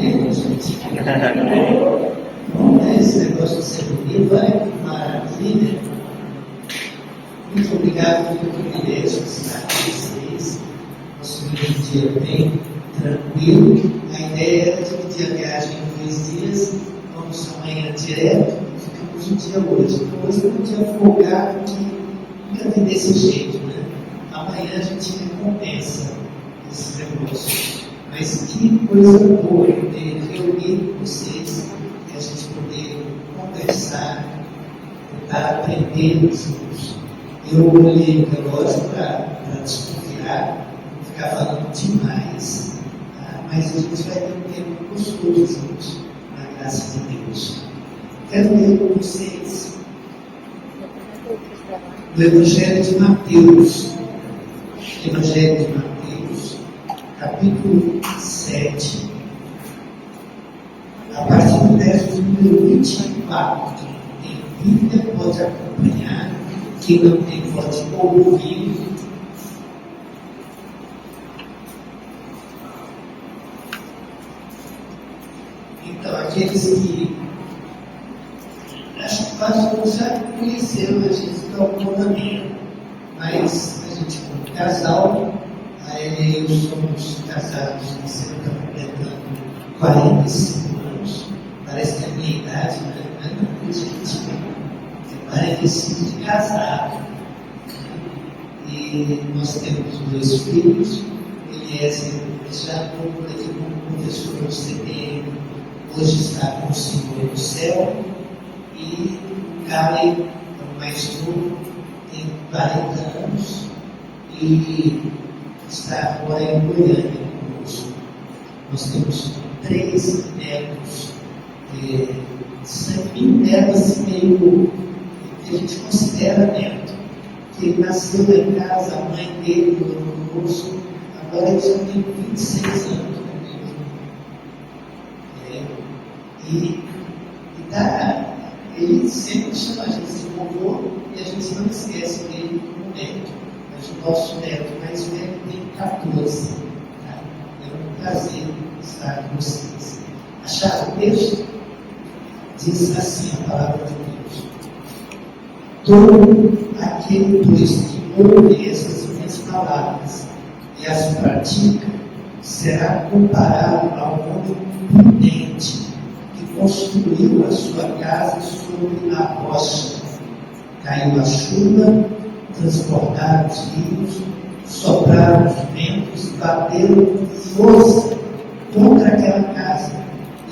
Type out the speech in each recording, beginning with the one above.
bonito, gente. Bom, esse negócio de ser bonito, olha que maravilha. Muito obrigado pelo privilégio de estar com vocês. Nosso dia bem tranquilo. A ideia era dividir a viagem em 2 dias. Vamos amanhã direto e ficamos um dia hoje. Então, hoje é um dia folgado que nunca tem desse jeito, né? Amanhã a gente recompensa esse negócio. Mas que coisa boa poder reunir com vocês e a gente poder conversar, tentar aprender juntos. Eu olhei o relógio para desconfiar, não ficar falando demais, mas a gente vai ter um tempo gostoso juntos, na graça de Deus. Quero ler com vocês do Evangelho de Mateus. Evangelho de Mateus, capítulo 7, a partir do verso número 24. Quem tem Bíblia pode acompanhar, quem não tem pode ouvir. Então, aqueles que acho que quase todos já conheceram a Jesus de alguma maneira, mas a gente, como casal, a Ela e eu somos casados, você está completando 45 anos, parece que é a minha idade, mas não é, gente, é 45 de casado. E nós temos 2 filhos, Eliezer já atuou aqui como professor do CPM, hoje está com o Senhor no céu, e o Karen é o mais novo, tem 40 anos e está agora em Goiânia conosco. Nós temos 3 netos, sanguinho neto assim meio que a gente considera neto, que ele nasceu lá em casa, a mãe dele morou conosco, agora ele já tem 26 anos comigo. Ele sempre chama a gente de vovô e a gente não esquece dele como neto. Mas o nosso neto mais velho tem 14. Tá? É um prazer estar com vocês. Acharam o texto? Diz assim a palavra de Deus: todo aquele, pois, que ouve essas minhas palavras e as pratica, será comparado ao homem prudente que construiu a sua casa sobre a rocha. Caiu a chuva, transportaram os rios, sopraram os ventos, bateram com força contra aquela casa,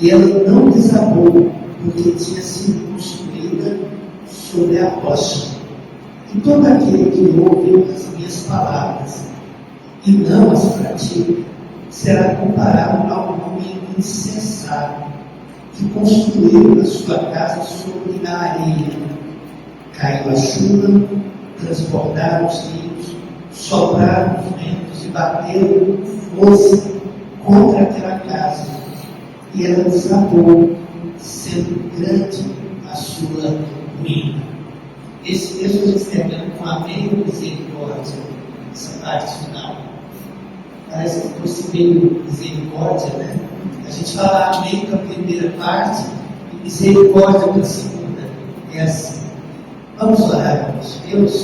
e ela não desabou, porque tinha sido construída sobre a rocha. E todo aquele que ouve as minhas palavras e não as pratica, será comparado ao homem insensato que construiu a sua casa sobre a areia. Caiu a chuva, transportaram os rios, sopraram os ventos e bateram com força contra aquela casa, e ela desabou, sendo grande a sua ruína. Esse texto a gente termina com amém ou misericórdia, essa parte final. Parece que fosse meio misericórdia, né? A gente fala amém para a primeira parte e misericórdia para a segunda. É assim. Vamos orar, irmãos. Deus,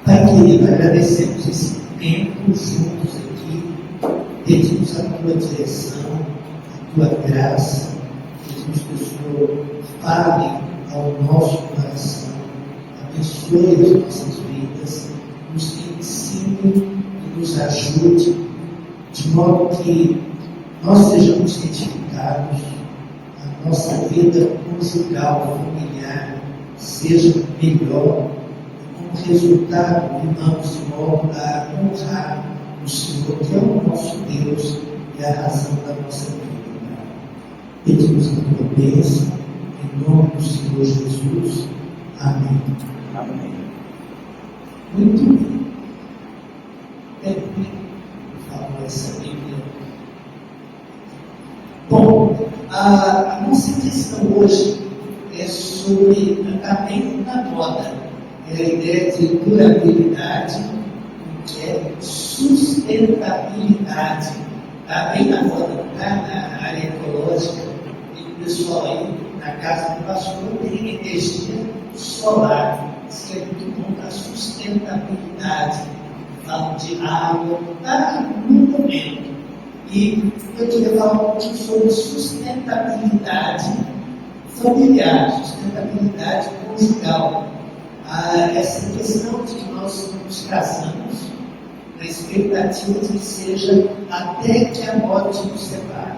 Pai querido, agradecemos esse tempo juntos aqui. Pedimos a tua direção, a tua graça. Pedimos que o Senhor fale ao nosso coração, abençoe as nossas vidas, nos ensine e nos ajude, de modo que nós sejamos edificados, a nossa vida conjugal, familiar, seja melhor, e como resultado, vivamos de modo a honrar o Senhor, que é o nosso Deus e a razão da nossa vida. Pedimos a tua bênção, em nome do Senhor Jesus. Amém. Amém. Muito bem. Por favor, essa Bíblia. Bom, a nossa questão hoje é sobre, também na moda, é a ideia de durabilidade, que é sustentabilidade. está bem na roda, está na área ecológica, e o pessoal aí na casa do pastor tem energia solar, isso é muito bom para a sustentabilidade, falam de água, está no momento. E eu queria falar um pouquinho sobre sustentabilidade familiar, sustentabilidade conjugal. Essa questão de que nós nos casamos na expectativa de que seja até que a morte nos separe.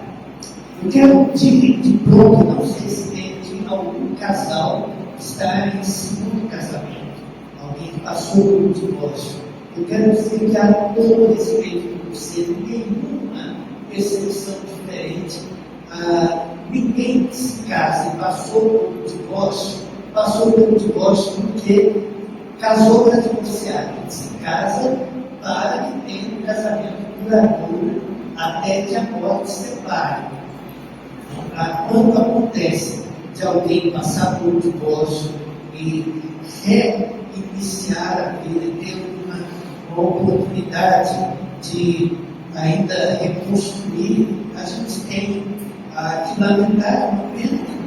Eu quero de pronto, não sei se tem aqui algum casal que está em segundo casamento, alguém que passou por um divórcio. Eu quero dizer que há todo respeito por você, nenhuma percepção diferente. Ninguém que se casa e passou pelo divórcio porque casou para divorciar. Ele se casa para que tenha um casamento duradouro até que a morte separe. Então, quando acontece de alguém passar por um divórcio e reiniciar a vida e ter uma oportunidade de ainda reconstruir, a gente tem que lamentar uma pena que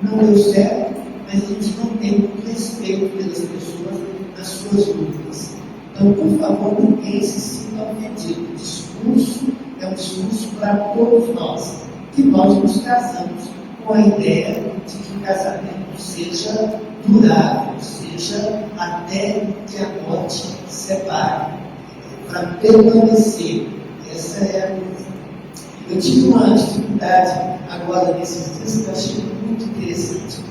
não deu certo, mas a gente não tem muito respeito pelas pessoas nas suas lutas. Então, por favor, ninguém se sinta ofendido. O discurso é um discurso para todos nós, que nós nos casamos com a ideia de que o casamento seja durável, seja até que a morte separe, para permanecer. Essa é a coisa. Eu tive uma dificuldade agora nesses dias que eu achei muito interessante.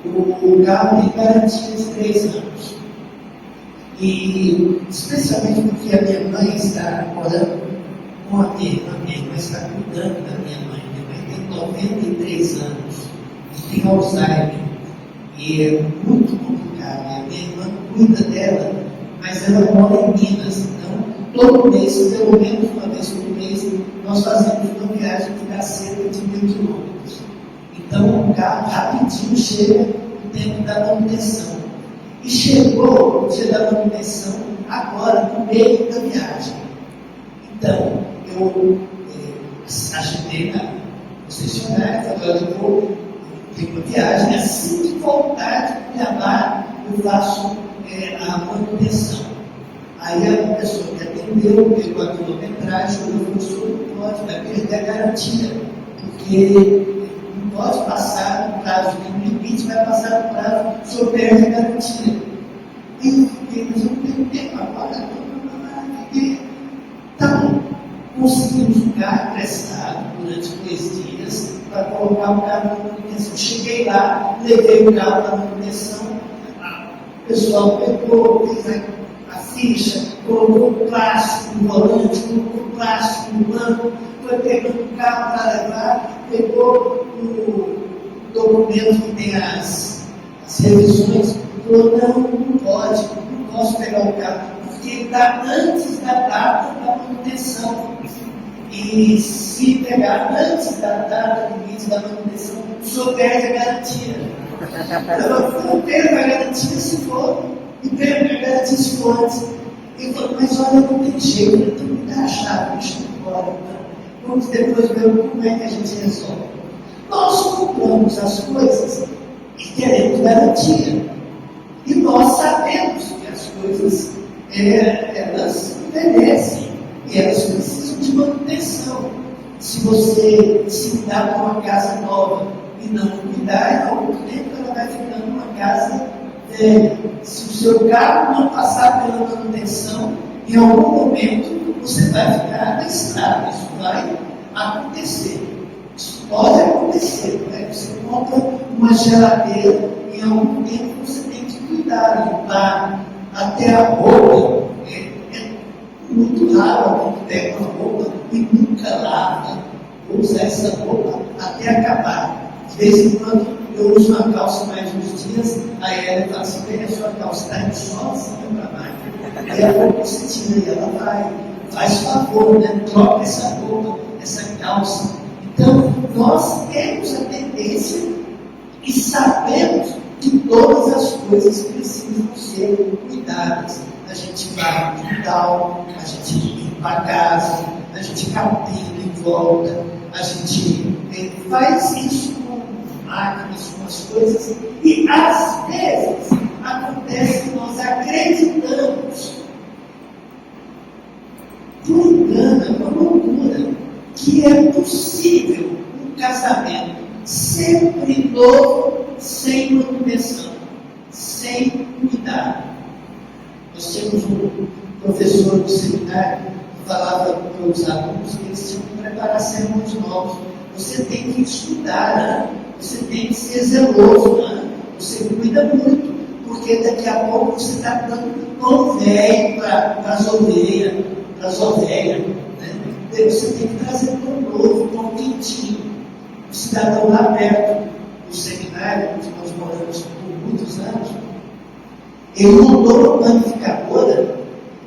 O carro tem garantia de 3 anos. E especialmente porque a minha mãe está morando com a minha irmã está cuidando da minha mãe. Minha mãe tem 93 anos e tem Alzheimer. E é muito complicado. A minha irmã cuida dela, mas ela mora em Minas. Então, todo mês, pelo menos uma vez por mês, nós fazemos uma viagem que dá cerca de 1.000 quilômetros. Então, o carro rapidinho chega o tempo da manutenção. E chegou o dia da manutenção agora, no meio da viagem. Então, eu ajudei na concessionária, falei, olha, eu vou ter uma viagem, assim que voltar de Cuiabá, eu faço a manutenção. Aí a pessoa que atendeu, pegou a quilometragem, olhou e falou, não pode, vai perder a garantia, porque não pode passar no prazo, tem um limite, vai passar no prazo, o senhor perde a garantia. E eu fiquei, mas eu não tenho tempo agora, tá bom. Conseguimos um carro emprestado durante 2 dias para colocar o carro na manutenção. Cheguei lá, levei o carro na manutenção, o pessoal pegou, fez a ficha, colocou o plástico no volante, colocou o plástico no banco, foi pegando o carro para levar, pegou o documento que tem as revisões, falou, não pode, não posso pegar o carro, porque está antes da data da manutenção. E se pegar antes da data limite da manutenção, o senhor perde a garantia. Eu perco a garantia se for, e perco a garantia se for antes. Ele falou, mas olha, não tem jeito, eu tenho que dar a chave, deixa eu ir embora. Então, vamos depois ver como é que a gente resolve. Nós compramos as coisas e queremos garantia. E nós sabemos que as coisas, elas envelhecem e elas precisam de manutenção. Se você se mudar para uma casa nova e não cuidar, em algum tempo ela vai ficando uma casa velha. Se o seu carro não passar pela manutenção, em algum momento você vai ficar na estrada. Isso vai acontecer. Isso pode acontecer, né? Você compra uma geladeira e em algum tempo você tem que cuidar, limpar, até a roupa. É muito raro alguém que pega uma roupa e nunca lava, usa essa roupa até acabar. De vez em quando eu uso uma calça mais uns dias, aí ela fala assim, a sua calça está indo sozinha para a máquina. Aí a roupa se tira e ela vai, faz favor, né? Troca essa roupa, essa calça. Então, nós temos a tendência e sabemos que todas as coisas precisam ser cuidadas. A gente vai no quintal, a gente limpa a casa, a gente capina em volta, a gente faz isso com máquinas, com as coisas, e às vezes acontece que nós acreditamos, por engano, uma loucura, que é possível um casamento sempre novo, sem manutenção, sem cuidado. Nós tínhamos um professor do seminário que falava com os alunos que eles tinham que preparar sermões novos. Você tem que estudar, né? Você tem que ser zeloso, né? Você cuida muito, porque daqui a pouco você está dando pão velho para as ovelhas, né? Então você tem que trazer pão novo, pão quentinho. O cidadão lá perto do seminário, onde nós moramos por muitos anos, ele montou uma panificadora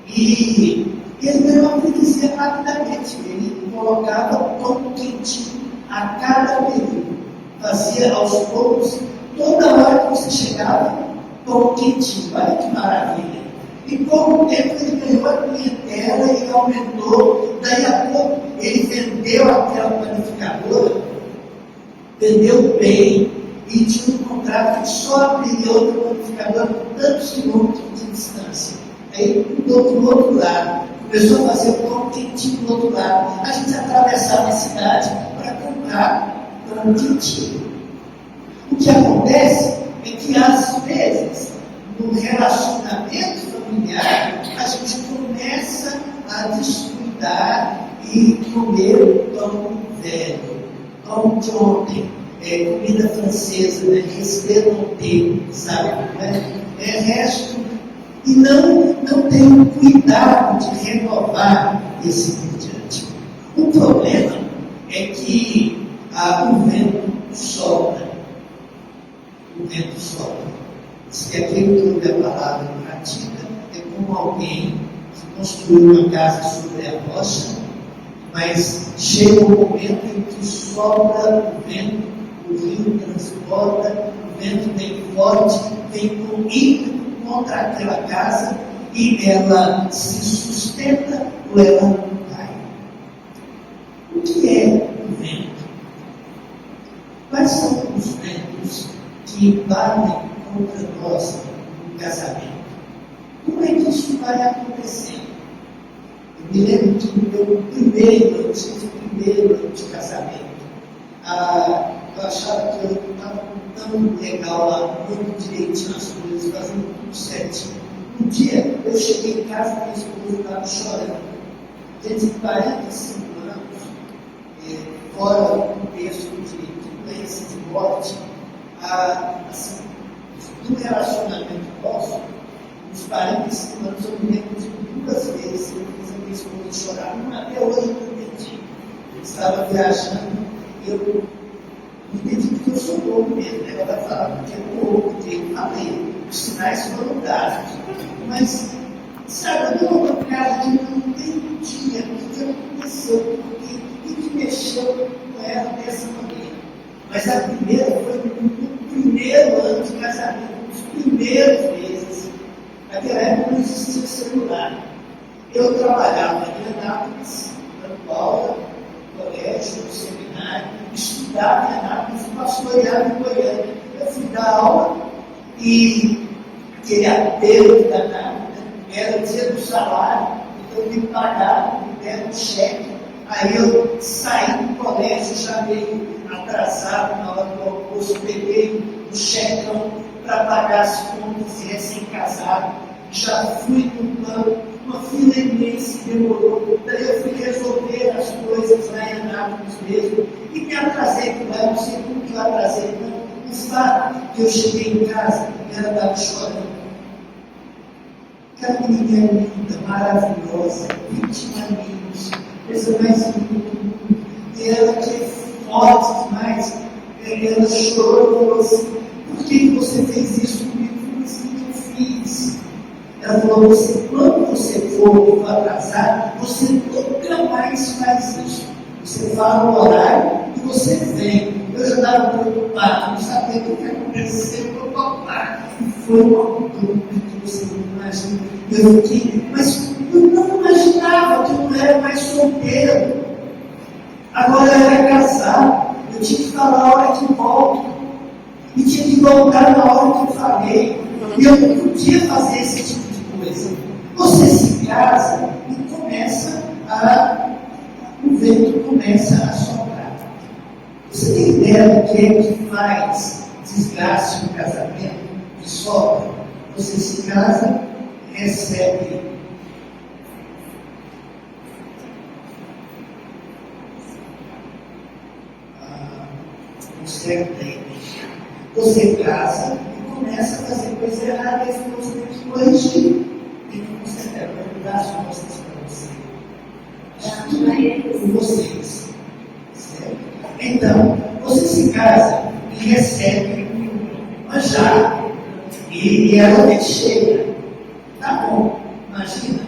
e ele ganhou uma freguesia rapidamente. Ele colocava pão quentinho a cada período. Fazia aos poucos, toda hora que você chegava, pão quentinho. Olha que maravilha. Em pouco tempo ele ganhou a clientela e aumentou. Daí a pouco ele vendeu aquela panificadora, vendeu bem, e tinha um contrato que só abriria outra panificadora por tantos quilômetros de distância. Aí mudou para o outro lado, começou a fazer o pão quentinho do outro lado. A gente atravessava a cidade para comprar pão quentinho. O que acontece é que às vezes, no relacionamento familiar, a gente começa a descuidar e comer pão velho, pão de ontem, comida francesa, né? Restaurante, sabe? Resto, e não tem o cuidado de renovar esse ingrediente. O problema é que o vento sopra. O vento sopra. Diz que aquele que ouve a palavra e pratica é como alguém que construiu uma casa sobre a rocha, mas chega o momento em que sopra o vento, o rio transporta, o vento vem forte, vem com ímpeto contra aquela casa e ela se sustenta ou ela cai. O que é o vento? Quais são os ventos que batem contra nós no casamento? Como é que isso vai acontecendo? Eu me lembro que no meu primeiro ano de casamento, eu achava que eu não estava tão legal lá, muito direitinho as coisas, fazendo tudo certinho. Um dia eu cheguei em casa e minha esposa estava chorando. Desde 45 anos, fora o contexto de doença, de morte, assim, do relacionamento nosso, nos 45 anos eu me lembro de 2 vezes eu fiz a minha esposa chorar. Até hoje eu não entendi. Eu estava viajando e eu entendi que eu sou louco mesmo, né? Ela vai falar porque eu louco, porque eu falei, os sinais foram dados. Mas, sabe, eu não cara que não entendia o que aconteceu, o que mexeu com ela dessa maneira. Mas a primeira foi no primeiro ano de casamento, nos primeiros meses. Naquela época não existia celular. Eu trabalhava em Anápolis, dando aula, no colégio, no seminário, estudava em Anápolis, pastoreava em Goiânia. Eu fui dar aula e aquele apelo da Anápolis, era o dia do salário, então eu me pagava, me deram um cheque. Aí eu saí do colégio, já meio atrasado na hora do almoço, peguei o checão para pagar as contas e recém-casado. Já fui no banco, uma fila imensa demorou. Daí eu fui resolver as coisas lá em Anápolis mesmo e me atrasei por lá, não sei como que eu atrasei, não. O fato que eu cheguei em casa e ela estava chorando. Aquela menina linda, maravilhosa, 20 aninhos, coisa mais linda do mundo. E ela que é forte demais, ela chorou e falou assim: por que você fez isso comigo? Eu falei assim: eu fiz. Ela falou: quando você for atrasar, você nunca mais faz isso. Você fala o horário e você vem. Eu já estava preocupado, não sabia o que aconteceu com o papai. E foi uma cultura que você não imagina. Eu fiquei, mas Eu não imaginava que eu não era mais solteiro. Agora eu era casado. Eu tinha que falar a hora que volto. E tinha que voltar na hora que eu falei. E eu não podia fazer esse tipo de coisa. Você se casa e o vento começa a soprar. Você tem ideia do que é que faz desgaste no casamento? Que sopra? Você se casa, recebe você casa e começa a fazer coisa errada e você tem que corrigir. Tem que consertar, dar as costas para você. Tudo por vocês. Certo? Então, você se casa e recebe manjar. E ela chega. Tá bom, imagina.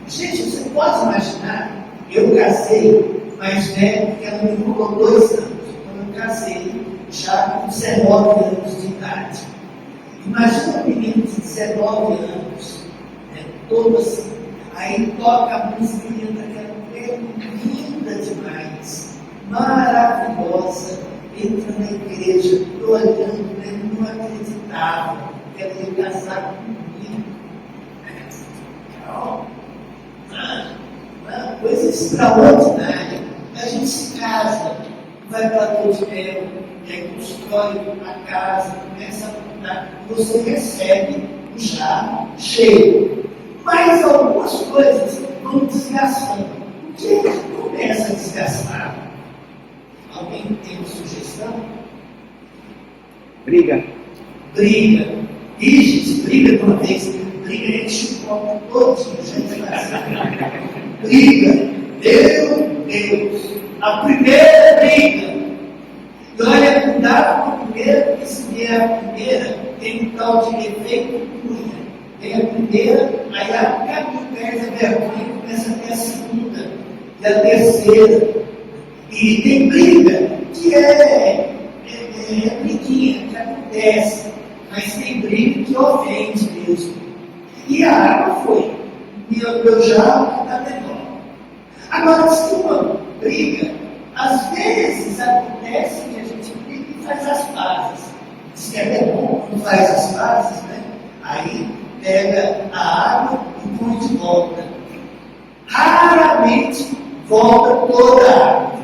Gente, você pode imaginar, eu casei mais velho porque ela me enrolou 2 anos. Quando eu casei, já com 19 anos de idade. Imagina um menino de 19 anos, todo assim. Aí toca a música daquela mulher linda demais, maravilhosa, entra na igreja, estou olhando, não acreditava que ela ia casar comigo. Coisa extraordinária. A gente se casa, vai para a lua de mel, e aí constrói a casa, começa a mudar, você recebe já cheio. Mas algumas coisas vão desgastando. O que é que começa a desgastar? Alguém tem uma sugestão? Briga. Ih, gente, briga de uma vez. Briga, enche o copo todinho, gente. Briga. Meu Deus. A primeira briga. E olha, cuidado com a primeira, porque se vier a primeira, tem um tal de efeito cunha. Tem a primeira, aí a caminho perde a vergonha e começa a ter a segunda, e a terceira. E tem briga que é briguinha, que acontece, mas tem briga que ofende mesmo. E a água foi. E eu já está menor. Agora, se uma briga, às vezes acontece que a gente briga e faz as pazes. Diz que é bom quando faz as pazes, né? Aí pega a água e põe de volta. Raramente volta toda a água.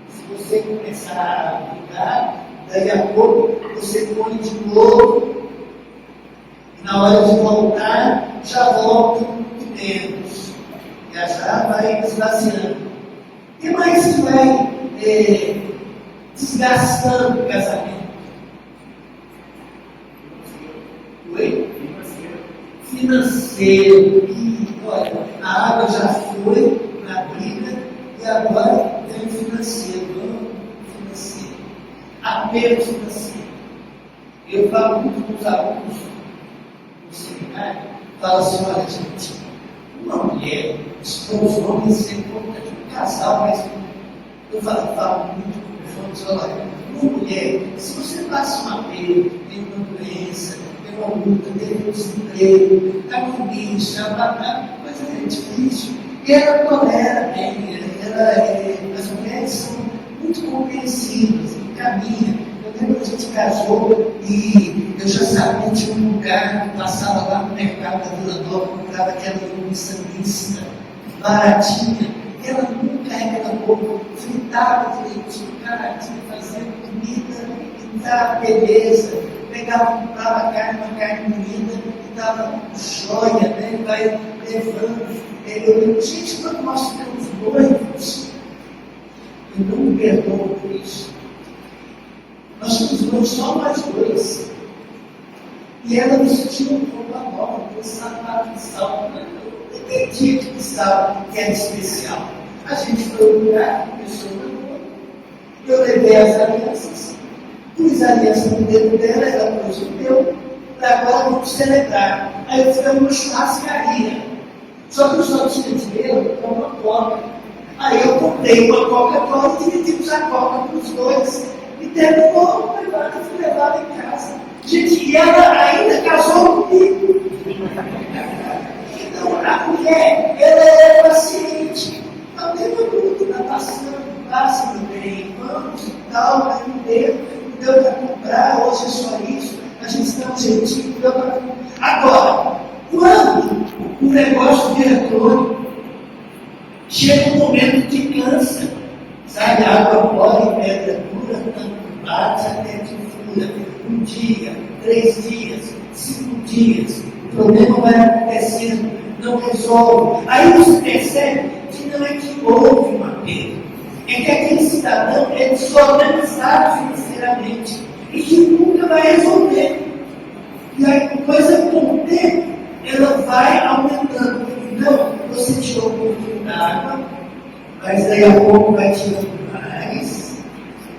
Se você começar a brigar, daí a pouco você põe de novo. E na hora de voltar, já volta muito menos. Já vai esvaziando. O que mais que vai desgastando o casamento? Oi? Financeiro. E, olha, a água já foi na briga e agora tem o financeiro. Financeiro. Apego financeiro. Eu falo muito com os alunos no seminário, falo assim, olha, gente, uma mulher, os homens sempre importante, um casal, mas eu falo muito com os homens, olha, uma mulher, se você passa um apego, tem uma doença, tem uma luta, tem um desemprego, está com bicho, está coisa difícil, e ela tolera bem, as mulheres são muito compreensivas, caminham. Eu lembro que a gente casou e eu já sabia, tinha um lugar que passava lá no mercado da Vila Nova, comprava aquela linguiça mista, baratinha, e ela nunca era aquela boca, fritava direitinho, baratinha, fazendo comida, e dava beleza, pegava, comprava uma carne moída, e dava joia, né? E vai levando. Eu lembro, gente, quando nós temos noivos, eu não me perdoo por isso. Nós tínhamos só nós dois. E ela vestiu roupa nova, com sapato de salto. Eu entendi que precisava, que era especial. A gente foi ao lugar, começou o namoro. Eu levei as alianças, pus a aliança no dedo dela, ela pôs o meu, para agora vamos celebrar. Aí eu fui a uma churrascaria. Só que eu só tinha dinheiro para uma coca. Aí eu comprei uma Coca-Cola e dividimos a coca para os dois. E terminou o noivado e fui levado em casa. Gente, e ela ainda casou comigo. Então, a mulher, ela é paciente. Não tem problema que está passando, passa bem, vamos e tal, mas não deu para comprar, hoje é só isso, a gente dá um jeitinho, deu para comprar. Agora, quando o negócio vira crônico, chega um momento que cansa, sai água mole, pedra dura, tanto bate até que fura. 1 dia, 3 dias, 5 dias, o problema vai acontecendo, não resolve. Aí você percebe que não é que houve uma perda, é que aquele cidadão é desorganizado financeiramente e que nunca vai resolver. E aí, coisa com o tempo, ela vai aumentando. Então, você tirou um pouquinho d'água, mas daí a pouco vai tirando mais,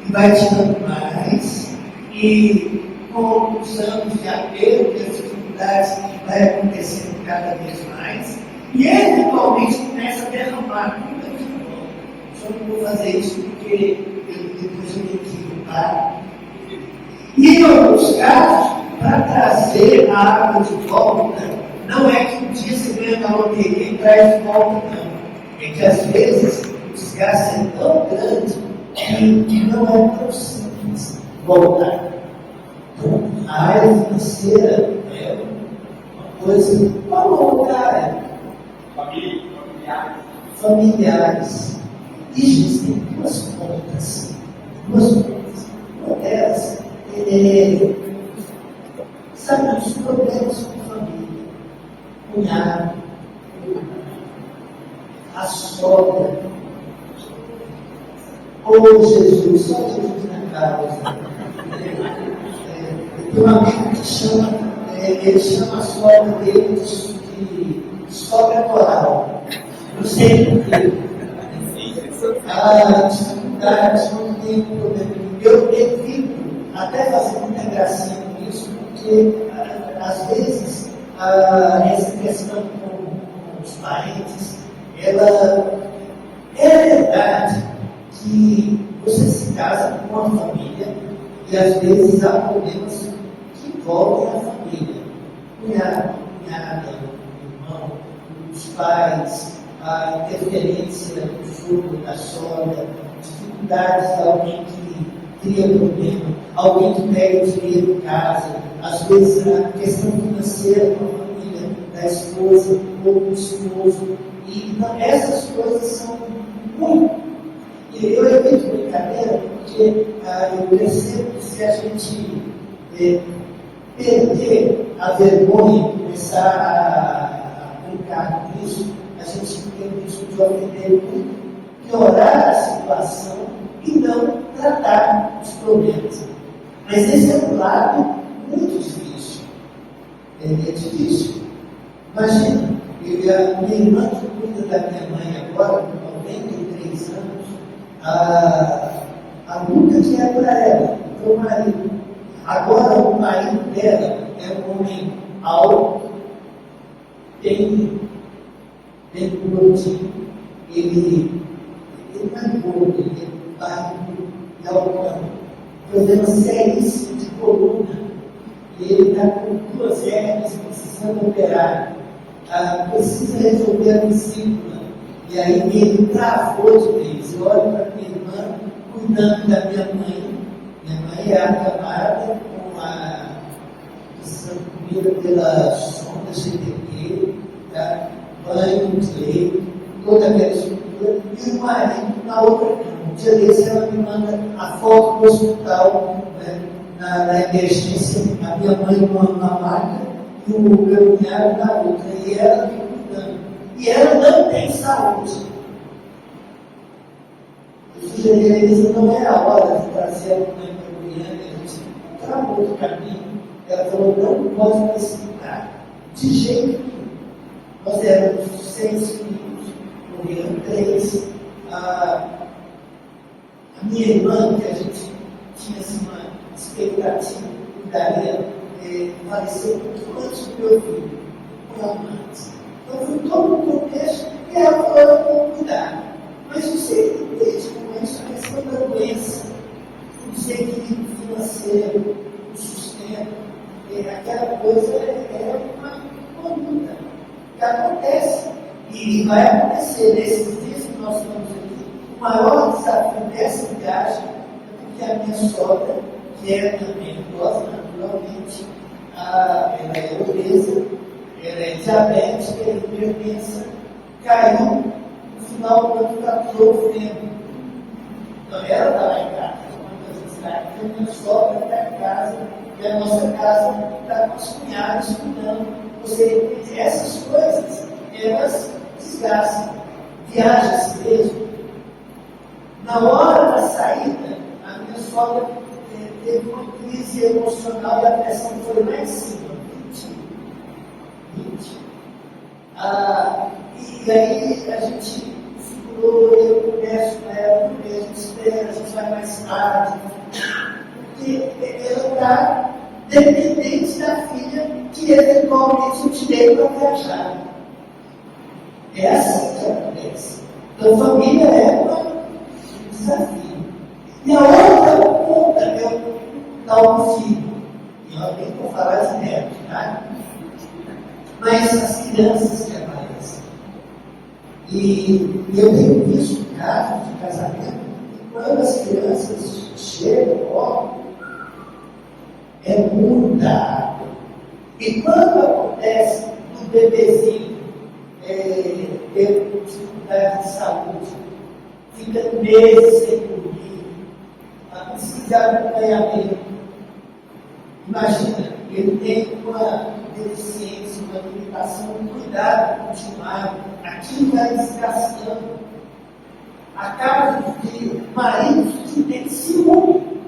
e vai tirando mais, e com os anos de apego, as dificuldades, vai acontecendo cada vez mais, e eventualmente começa a derramar tudo aqui de volta. Só não vou fazer isso porque depois eu tenho que limpar. E em alguns casos, para trazer a água de volta, não é que um dia você ganha na loteria e traz de volta, não. É que às vezes o desgaste é tão grande que não é tão simples voltar. Então, a área financeira é uma coisa. Qual lugar é? Familiares. Existem duas pontas. Uma delas sabe, os problemas com família, cunhado, a sogra, ou Jesus, só Jesus na causa. Tem um amigo que chama, ele chama a sogra dele de sogra coral. Não sei por quê. Dificuldades, não tem problema. Eu evito até fazer muita gracinha com isso, porque às vezes essa questão com os parentes, ela é verdade que você se casa com uma família e às vezes há problemas que envolvem a família. Cunhado, cunhada, irmão, os pais, a interferência do sogro, da sogra, dificuldades de alguém que cria problema, alguém que pega o dinheiro em casa, às vezes a questão financeira com a família da esposa ou do esposo. E, então, essas coisas são muito. E eu evito brincadeira porque eu percebo que se a gente perder a vergonha e começar a brincar com isso, a gente tem o risco de ofender muito, piorar a situação e não tratar os problemas. Mas esse é um lado muito difícil. É difícil. Imagina, a minha irmã que cuida da minha mãe agora, com 93 anos, a luta que é para ela, para o marido. Agora o marido dela é um homem alto, bem gordinho, ele não é gordo, ele é barrigo e alto, problema seríssimo de coluna, e ele está com 2 hernias precisando operar, precisa resolver a vesícula, e aí ele travou de vez. Eu olho para minha irmã cuidando da minha mãe é acamada com a comida pela sonda GTP, tá? Banho de leite, toda aquela estrutura, e o marido na outra cama. Um dia desse ela me manda a foto do hospital, né, na emergência, a minha mãe numa maca e o meu cunhado na outra, e ela me cuidando. E ela não tem saúde. Eu sugeri a Elisa, não é a hora de trazer a mãe para o Goiânia, a gente encontrar um outro caminho. Ela falou, não pode precipitar, de jeito nenhum. Nós éramos 6 filhos, morreram 3. A minha irmã, que a gente tinha assim, uma expectativa que daria, faleceu muito antes do meu filho, um ano antes. Então foi todo um contexto e ela falou, eu vou cuidar. Mas você entende com isso a questão da doença, o desequilíbrio financeiro, o sustento, aquela coisa é uma luta. que acontece. E vai acontecer nesses dias que nós estamos aqui. O maior desafio dessa viagem é porque a minha sogra, que é também idosa, naturalmente, ela é obesa, ela é diabética, é hipertensa, caiu no final do ano, está sofrendo. Então ela está lá em casa, quando a gente está aqui, a minha sogra está em casa, e a nossa casa está com os cunhados cuidando. Ou seja, essas coisas, elas desgastam. Viaja-se mesmo. Na hora da saída, a minha sogra teve uma crise emocional e a pressão foi lá em cima, 20. E aí a gente segurou, eu converso com ela, porque a gente espera, a gente vai mais tarde. Porque ela está dependente da filha que eventualmente o tirei para viajar. É assim que acontece. Então, família é um desafio. E a outra ponta é o tal filho. E eu nem vou falar de neto, tá? Mas as crianças que aparecem. E eu tenho visto casos de casamento, e quando as crianças chegam, é muita água. E quando acontece no bebezinho ter dificuldade de saúde, fica meses sem dormir, precisa de acompanhamento. Imagina, ele tem uma deficiência, uma limitação, um cuidado continuado, aquilo vai desgastando. Acaba de maridos que têm ciúme.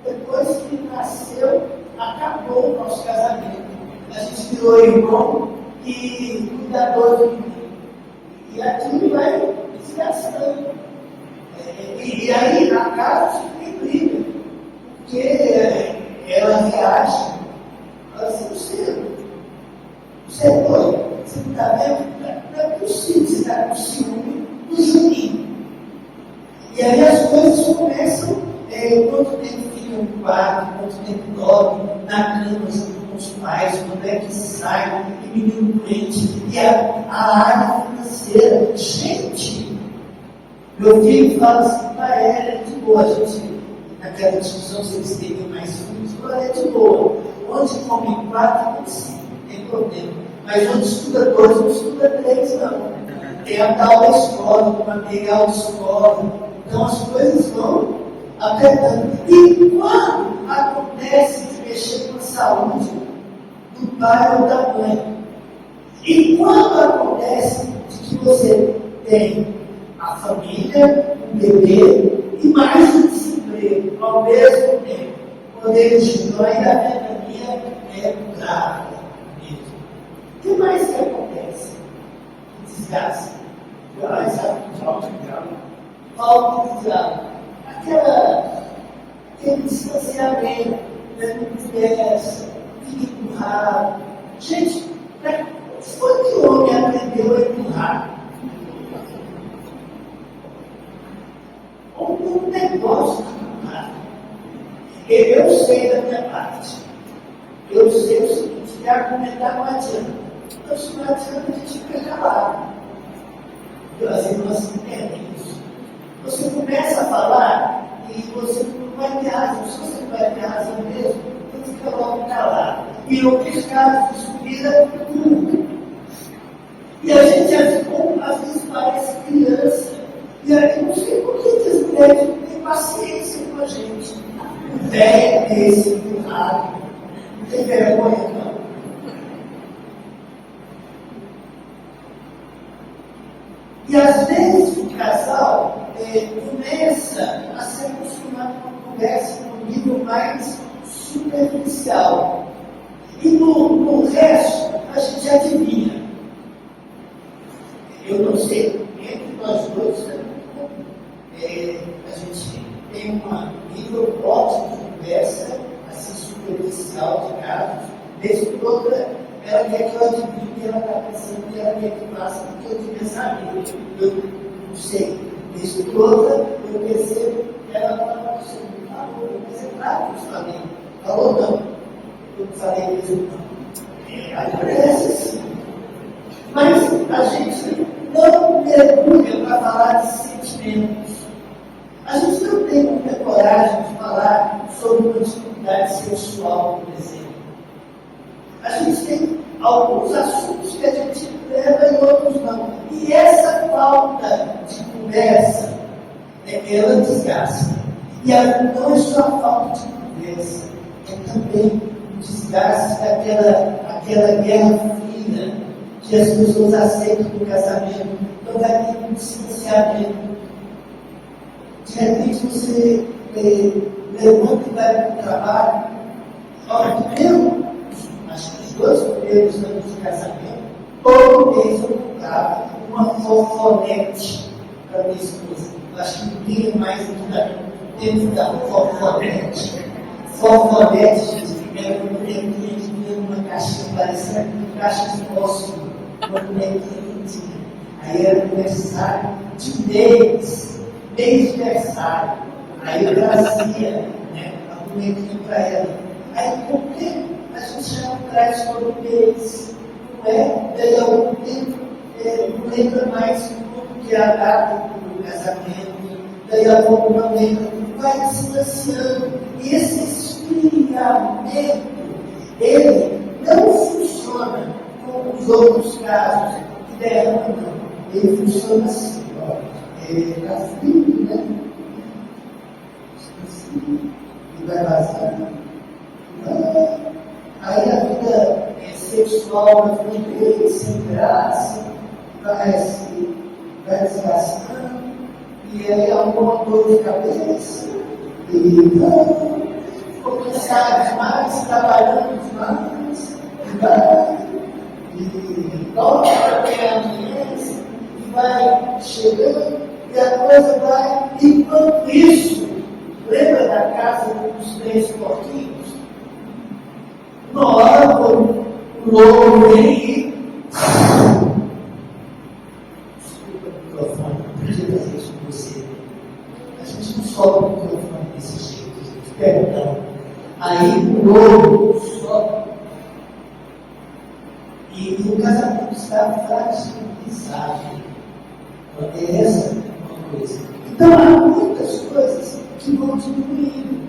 Depois que nasceu, acabou o nosso casamento. A gente virou irmão e cuidador do menino. E aquilo vai desgastando. E aí a casa fica em briga. Porque ela reage. Fala assim, você é doido? Você não está vendo? Não é possível, você está com ciúme do Juninho. E aí as coisas começam, quanto tempo fica no quarto, quanto tempo dorme, na cama junto com os pais, quando é que sai, e menino doente, e a área financeira. Gente, meu filho fala assim, pai, é de boa, a gente, naquela discussão se eles teriam mais filhos, é de boa. Onde come 4, come 5, não tem problema. Mas onde estuda 2, não estuda 3, não. Tem a tal da escola, o material de escola. Então as coisas vão apertando. E quando acontece de mexer com a saúde do pai ou da mãe? E quando acontece de que você tem a família, o bebê e mais um desemprego ao mesmo tempo? Quando eles dizem, ainda a ventania é grave mesmo. O que mais que acontece? Desgaste. Falta de diálogo. Aquele distanciamento, não conversa, fica empurrado. Gente, foi que o homem aprendeu a empurrar? Um negócio de empurrar. Eu sei da minha parte. Eu sei o seguinte, que argumentar não adianta. Então, se não adianta, a gente fica calado. As irmãs entendem isso. Você começa a falar e você não vai ter razão. Se você não vai ter razão mesmo, você fica logo calado. E em outros casos, isso vira tudo. E a gente, às vezes, parece criança. E aí, não sei por que as mulheres não têm paciência com a gente. O velho desse, empurrado, não tem vergonha, não. E às vezes o casal começa a se acostumar com uma conversa no nível mais superficial. E no resto, a gente adivinha. Eu não sei, entre nós dois, a gente tem um nível ótimo de conversa, assim, superficial de casos, desde que outra, ela quer que eu adivinhe o que ela está pensando, que ela quer que eu faça, porque eu devia saber. Eu não sei. Desde que outra, eu percebo que ela fala, você não falou, mas é claro que eu falei. Falou não. Eu não falei mesmo não. Acontece assim. Mas a gente não mergulha para falar de sentimentos. A gente não tem muita coragem de falar sobre uma dificuldade sexual, por exemplo. A gente tem alguns assuntos que a gente leva e outros não. E essa falta de conversa, ela desgasta. E não é só a falta de conversa, é também o desgaste daquela guerra fria que as pessoas aceitam no casamento. Então vai ter um distanciamento. De repente você levanta e vai para o trabalho. Primeiro, acho que os 2 primeiros anos de casamento, todo mês eu comprava uma fofonete para minha esposa. Eu acho que ninguém é mais do que tempo da fofonete. Fofonete, gente, era um bonequinho que vinha numa caixinha, parecia uma caixa de fósforo, uma bonequinha que tinha. Aí era aniversário de mês de aniversário. Aí eu trazia a bonequinha para ela. Aí, por que a gente já não traz todo mês? Não é? Daí algum tempo não lembra mais como que é a data do casamento, daí a pouco não lembra, vai distanciando. E esse esfriamento, ele não funciona como os outros casos que derramam, não. Ele funciona assim, ó. Está frio, né? E vai vazando. Aí a vida sexual vai ficando sem graça, vai desgastando, e aí alguma dor de cabeça, e ficou cansado demais, trabalhando demais, e toca a amanhece, e vai chegando, e a coisa vai, enquanto isso, lembra da casa dos 3 porquinhos? Uma hora o lobo vem e. Desculpa o microfone, não podia fazer isso com você. A gente não sobe o microfone desse jeito, gente. Perdão. Aí o lobo sobe. E o casamento está fragilizado. Essa é uma coisa. Então há muitas coisas que vão diminuindo.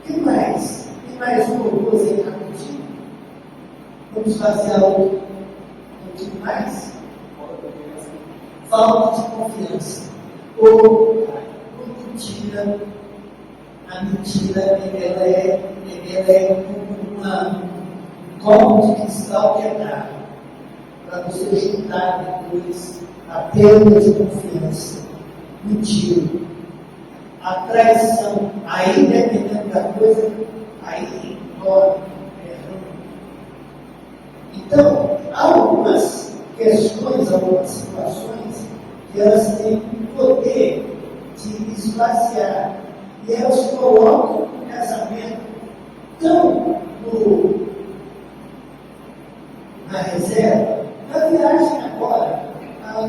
O que mais? Tem mais uma coisa aí rapidinho? Vamos fazer algo um pouquinho mais? Falta de confiança. Ou mentira. A mentira ela é um copo de cristal quebrado. Para você juntar depois a perda de confiança. Mentira. A traição, aí dependendo da coisa, aí embora. Então, há algumas questões, algumas situações que elas têm o poder de esvaziar. E elas colocam o casamento tão na reserva. Na viagem agora,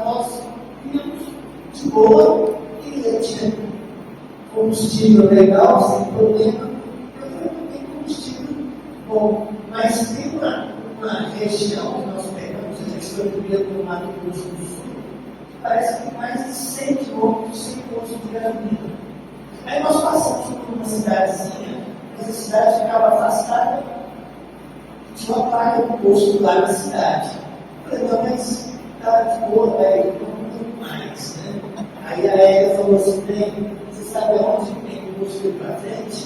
nós vimos de boa e tinha combustível legal, sem problema. Eu não tenho combustível bom, mas tem uma região que nós pegamos, a gente foi primeiro no Mato Grosso do Sul, que parece que tem mais de 100 quilômetros sem posto de gasolina. Aí nós passamos por uma cidadezinha, mas a cidade ficava afastada, tinha uma placa do posto lá na cidade. Eu falei, não, mas está de boa, velho, não mais, né? Aí a Érica falou assim, bem, você sabe onde tem o posto para frente?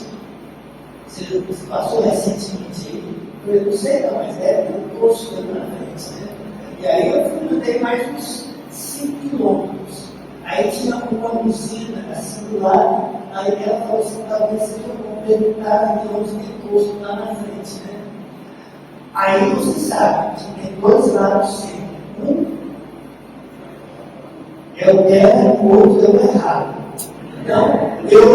Você passou recentemente aí? Eu falei, não sei não, mas deve ter um posto ali na frente, né? E aí eu andei mais uns 5 quilômetros. Aí tinha uma usina assim do lado, aí ela falou assim, talvez seja bom perguntar de onde tem posto lá na frente, né? Aí você sabe que tem 2 lados sempre. Um é o certo, o outro é o errado. Então, eu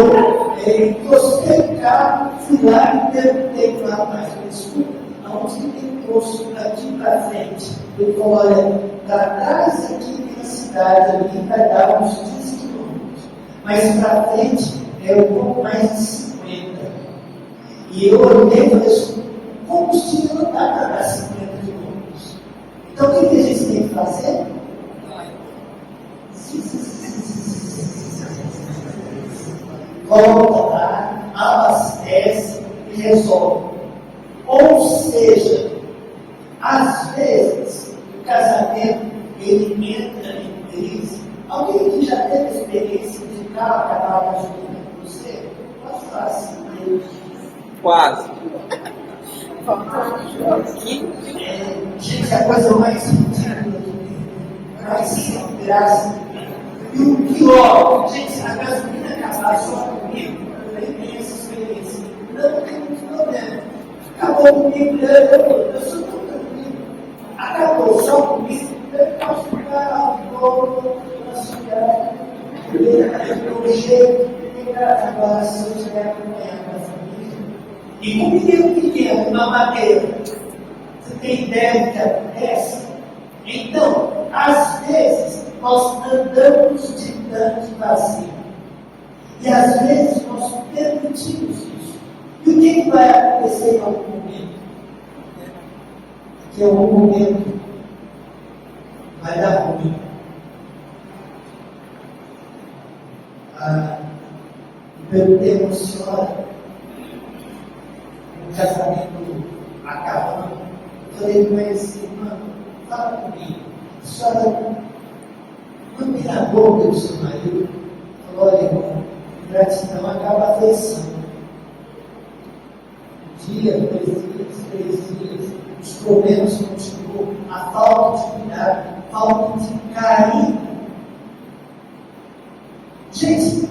encostei o carro, fui lá e perguntei para o rapaz, desculpa, aonde tem posto daqui para frente? Ele falou, olha, para trás aqui tem a cidade ali, vai dar uns 15 quilômetros. Mas para frente é um pouco mais de 50. E eu olhei e falei assim, o combustível não dá para dar 50 quilômetros. Então o que a gente tem que fazer? volta lá, abastece e resolve. Ou seja, às vezes, o casamento, ele entra em crise. Alguém que já teve experiência de acabar a ajuda com você? Pode falar assim, quase. Gente, a coisa mais ridícula mais sem graça. E o pior, gente, a gasolina acabar só comigo, eu nem tenho essa experiência. Não tem muito problema. Acabou comigo, eu sou tão tranquilo. Acabou só comigo, eu posso ficar todo na cidade. Eu jeito de agora se eu estiver acompanhando a família. E com menino pequeno, uma madeira, você tem ideia do que acontece? Então, às vezes, nós andamos de tanque vazio. E às vezes nós permitimos isso. E o que vai acontecer em algum momento? Que em algum momento vai dar ruim. Perguntei a uma senhora, um casamento acabando, eu falei com ela assim, irmã, fala comigo, a senhora não tem a boca do seu marido? Falou, olha, irmão, gratidão acaba a afeição. Um dia, 2 dias, 3 dias, os problemas continuam, a falta de cuidado, a falta de carinho. Gente,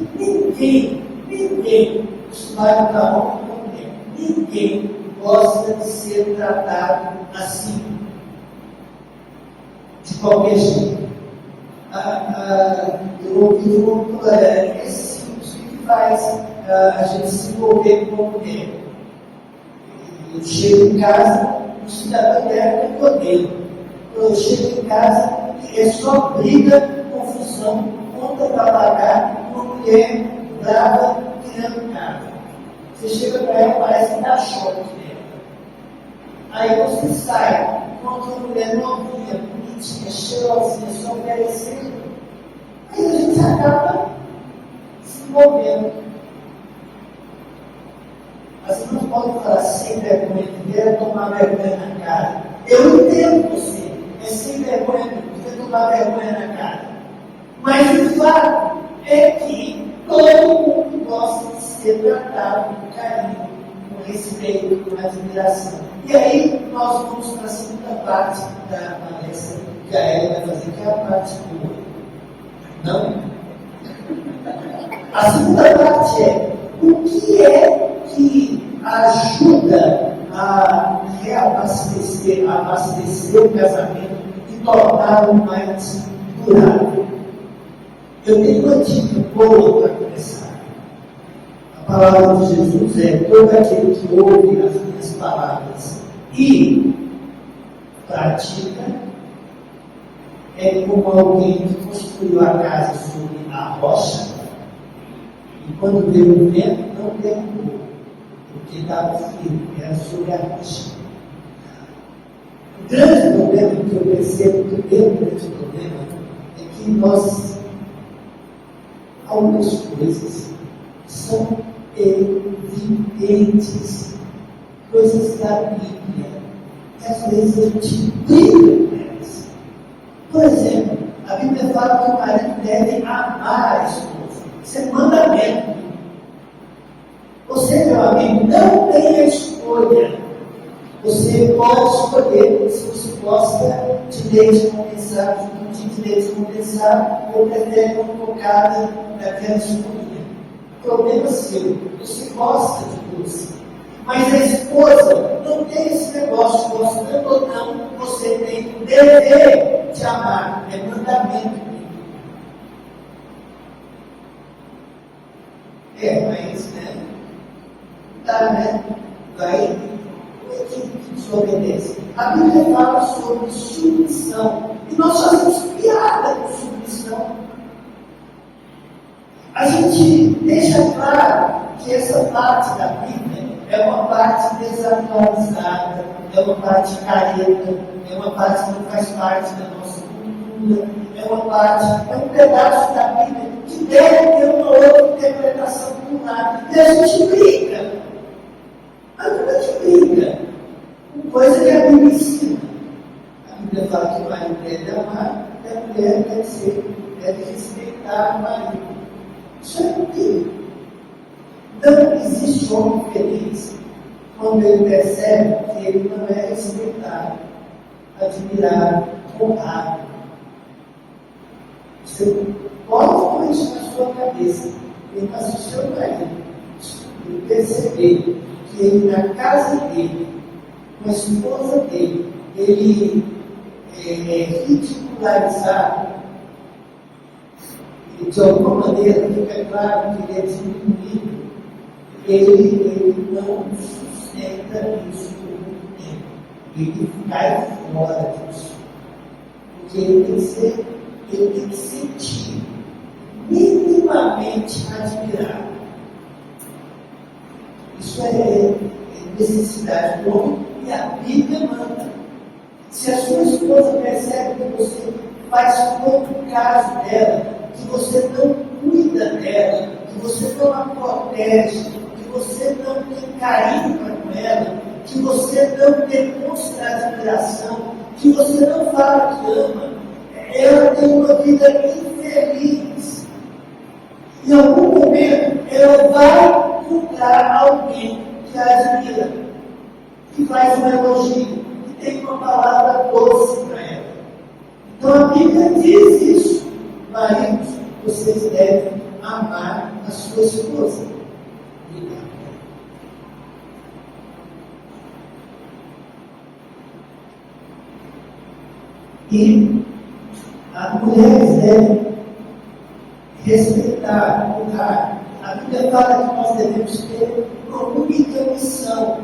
ninguém, isso vai para homem ou mulher, ninguém gosta de ser tratado assim, de qualquer jeito. Eu ouvi esse que faz a gente se envolver com a mulher. Eu chego em casa, o cidadão dela que eu odeio. Eu chego em casa e é só briga, confusão, conta para pagar, uma mulher brava tirando casa. Você chega para ela, parece que dá choque nela. Aí você sai, encontra uma mulher novinha, bonitinha, cheirosinha, só oferecendo. Aí a gente acaba se envolvendo. As irmãs podem falar sem vergonha, quer tomar vergonha na cara. Eu entendo você, é sem vergonha, quer tomar vergonha na cara. Mas o fato é que todo mundo gosta de ser tratado com carinho, com respeito, com admiração. E aí nós vamos para a segunda parte da palestra que a Ela vai fazer, que é a parte boa. Não? A segunda parte é o que é que ajuda a reabastecer, abastecer o casamento e torná-lo mais durável. Eu tenho uma dica boa para começar. A palavra de Jesus é: todo aquele que ouve as minhas palavras e pratica é como alguém que construiu a casa sobre a rocha e quando veio o vento não derrubou, porque estava firme, era sobre a rocha. O grande problema que eu percebo, que o meu grande problema é que nós, algumas coisas são evidentes, coisas da Bíblia, e às vezes a gente briga com elas. Por exemplo, a Bíblia fala que o marido deve amar a esposa. Isso é mandamento. Você, meu amigo, não tem a escolha. Você pode escolher se você gosta de leite condensado, de leite condensado, ou prefere uma cocada daquela escolha. Problema seu. Você gosta de doce. Mas a esposa não tem esse negócio, gostando ou não, você tem o dever de amar. É mandamento. Mas, né? Tá, né? Vai. Que desobedece. A Bíblia fala sobre submissão. E nós fazemos piada com submissão. A gente deixa claro que essa parte da Bíblia é uma parte desatualizada, é uma parte careta, é uma parte que não faz parte da nossa cultura, é um pedaço da Bíblia que deve ter uma outra interpretação por lá. E a gente briga. Mas como é que briga? Uma coisa que a Bíblia ensina. A Bíblia fala que o marido deve amar e a mulher deve respeitar o marido. Isso é Bíblia. Não existe homem feliz quando ele percebe que ele não é respeitado, admirado, honrado. Você pode pôr isso na sua cabeça. Mas se o seu marido perceber que ele, na casa dele, com a esposa dele, ele é ridicularizado, e de alguma maneira fica claro que ele é diminuído, ele não sustenta isso por muito tempo. Ele cai fora disso. Porque ele tem que sentir minimamente admirado. Isso é necessidade do homem e a Bíblia manda. Se a sua esposa percebe que você faz pouco caso dela, que você não cuida dela, que você não a protege, que você não tem carinho com ela, que você não demonstra admiração, que você não fala que ama, ela tem uma vida infeliz. Em algum momento, ela vai encontrar alguém que a admira, que faz um elogio, que tem uma palavra doce para ela. Então a Bíblia diz isso. Maridos, vocês devem amar a sua esposa. E as mulheres devem respeitar, honrar. A Bíblia fala que nós devemos ter uma única missão.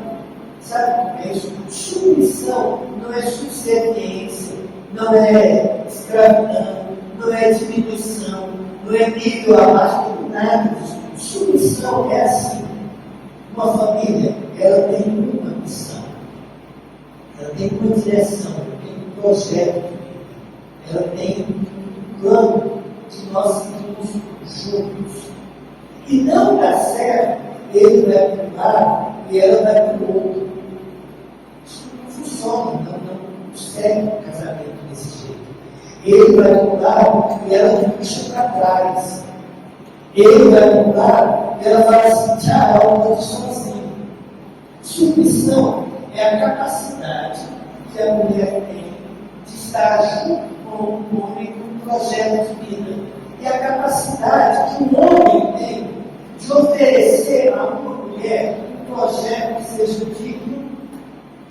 Sabe como é isso? Submissão não é subserviência, não é escravidão, não é diminuição, não é nível abaixo de nada disso. Submissão é assim. Uma família, ela tem uma missão, ela tem uma direção, ela tem um projeto, ela tem um plano que nós seguimos juntos. E não dá certo, ele vai para um lado e ela vai para o outro. Isso não funciona, não segue o casamento desse jeito. Ele vai para um lado e ela puxa para trás. Ele vai para um lado e ela fala assim, tchau, eu estou sozinho. Submissão é a capacidade que a mulher tem de estar junto com o homem com um projeto de vida. E a capacidade que o homem tem de oferecer a uma mulher um projeto que seja digno,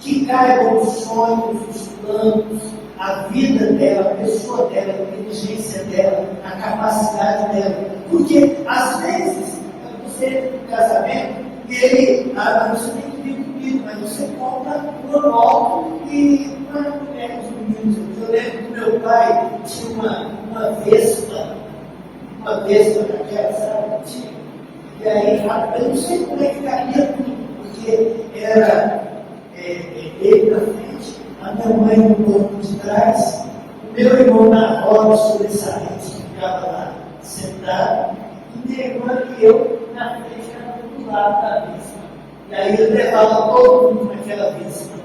que caiba nos sonhos, nos planos, a vida dela, a pessoa dela, a inteligência dela, a capacidade dela. Porque, às vezes, você entra no casamento e ele, você tem que vir comigo, mas você compra uma moto e uma mulher dos meninos. Eu lembro que meu pai tinha uma Vespa daquela, sabe? E aí, eu não sei como é que caía tudo, porque era ele na frente, a minha mãe no banco de trás, o meu irmão na roda sobressalente, que ficava lá sentado, e minha irmã e eu na frente, era do lado da Vespa. E aí ele levava todo mundo naquela Vespa.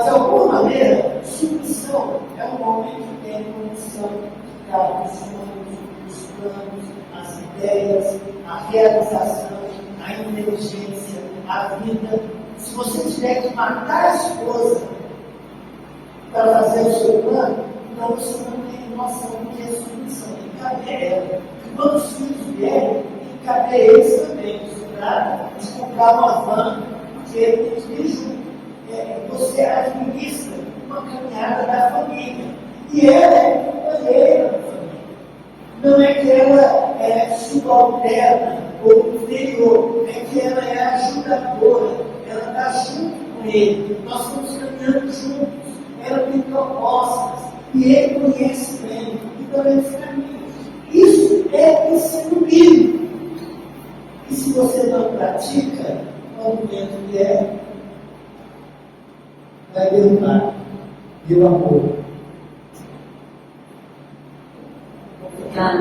De alguma maneira, submissão é um homem que tem uma missão de ficar os sonhos, os planos, as ideias, a realização, a inteligência, a vida. Se você tiver que matar a esposa para fazer o seu plano, então você não tem noção do que é submissão. Tem que caber ela. E quando os filhos vierem, tem que caber eles também. Se trata de comprar uma van, porque ele tem que ir junto. Você administra uma caminhada da família. E ela é companheira da família. Não é que ela é subalterna ou inferior, é que ela é ajudadora, ela está junto com ele, nós estamos caminhando juntos, ela tem propostas, e ele conhece bem, então eles caminham. Isso é ensino bíblico. E se você não pratica, quando o vento vier, vai derrubar. Meu amor. Vou ficar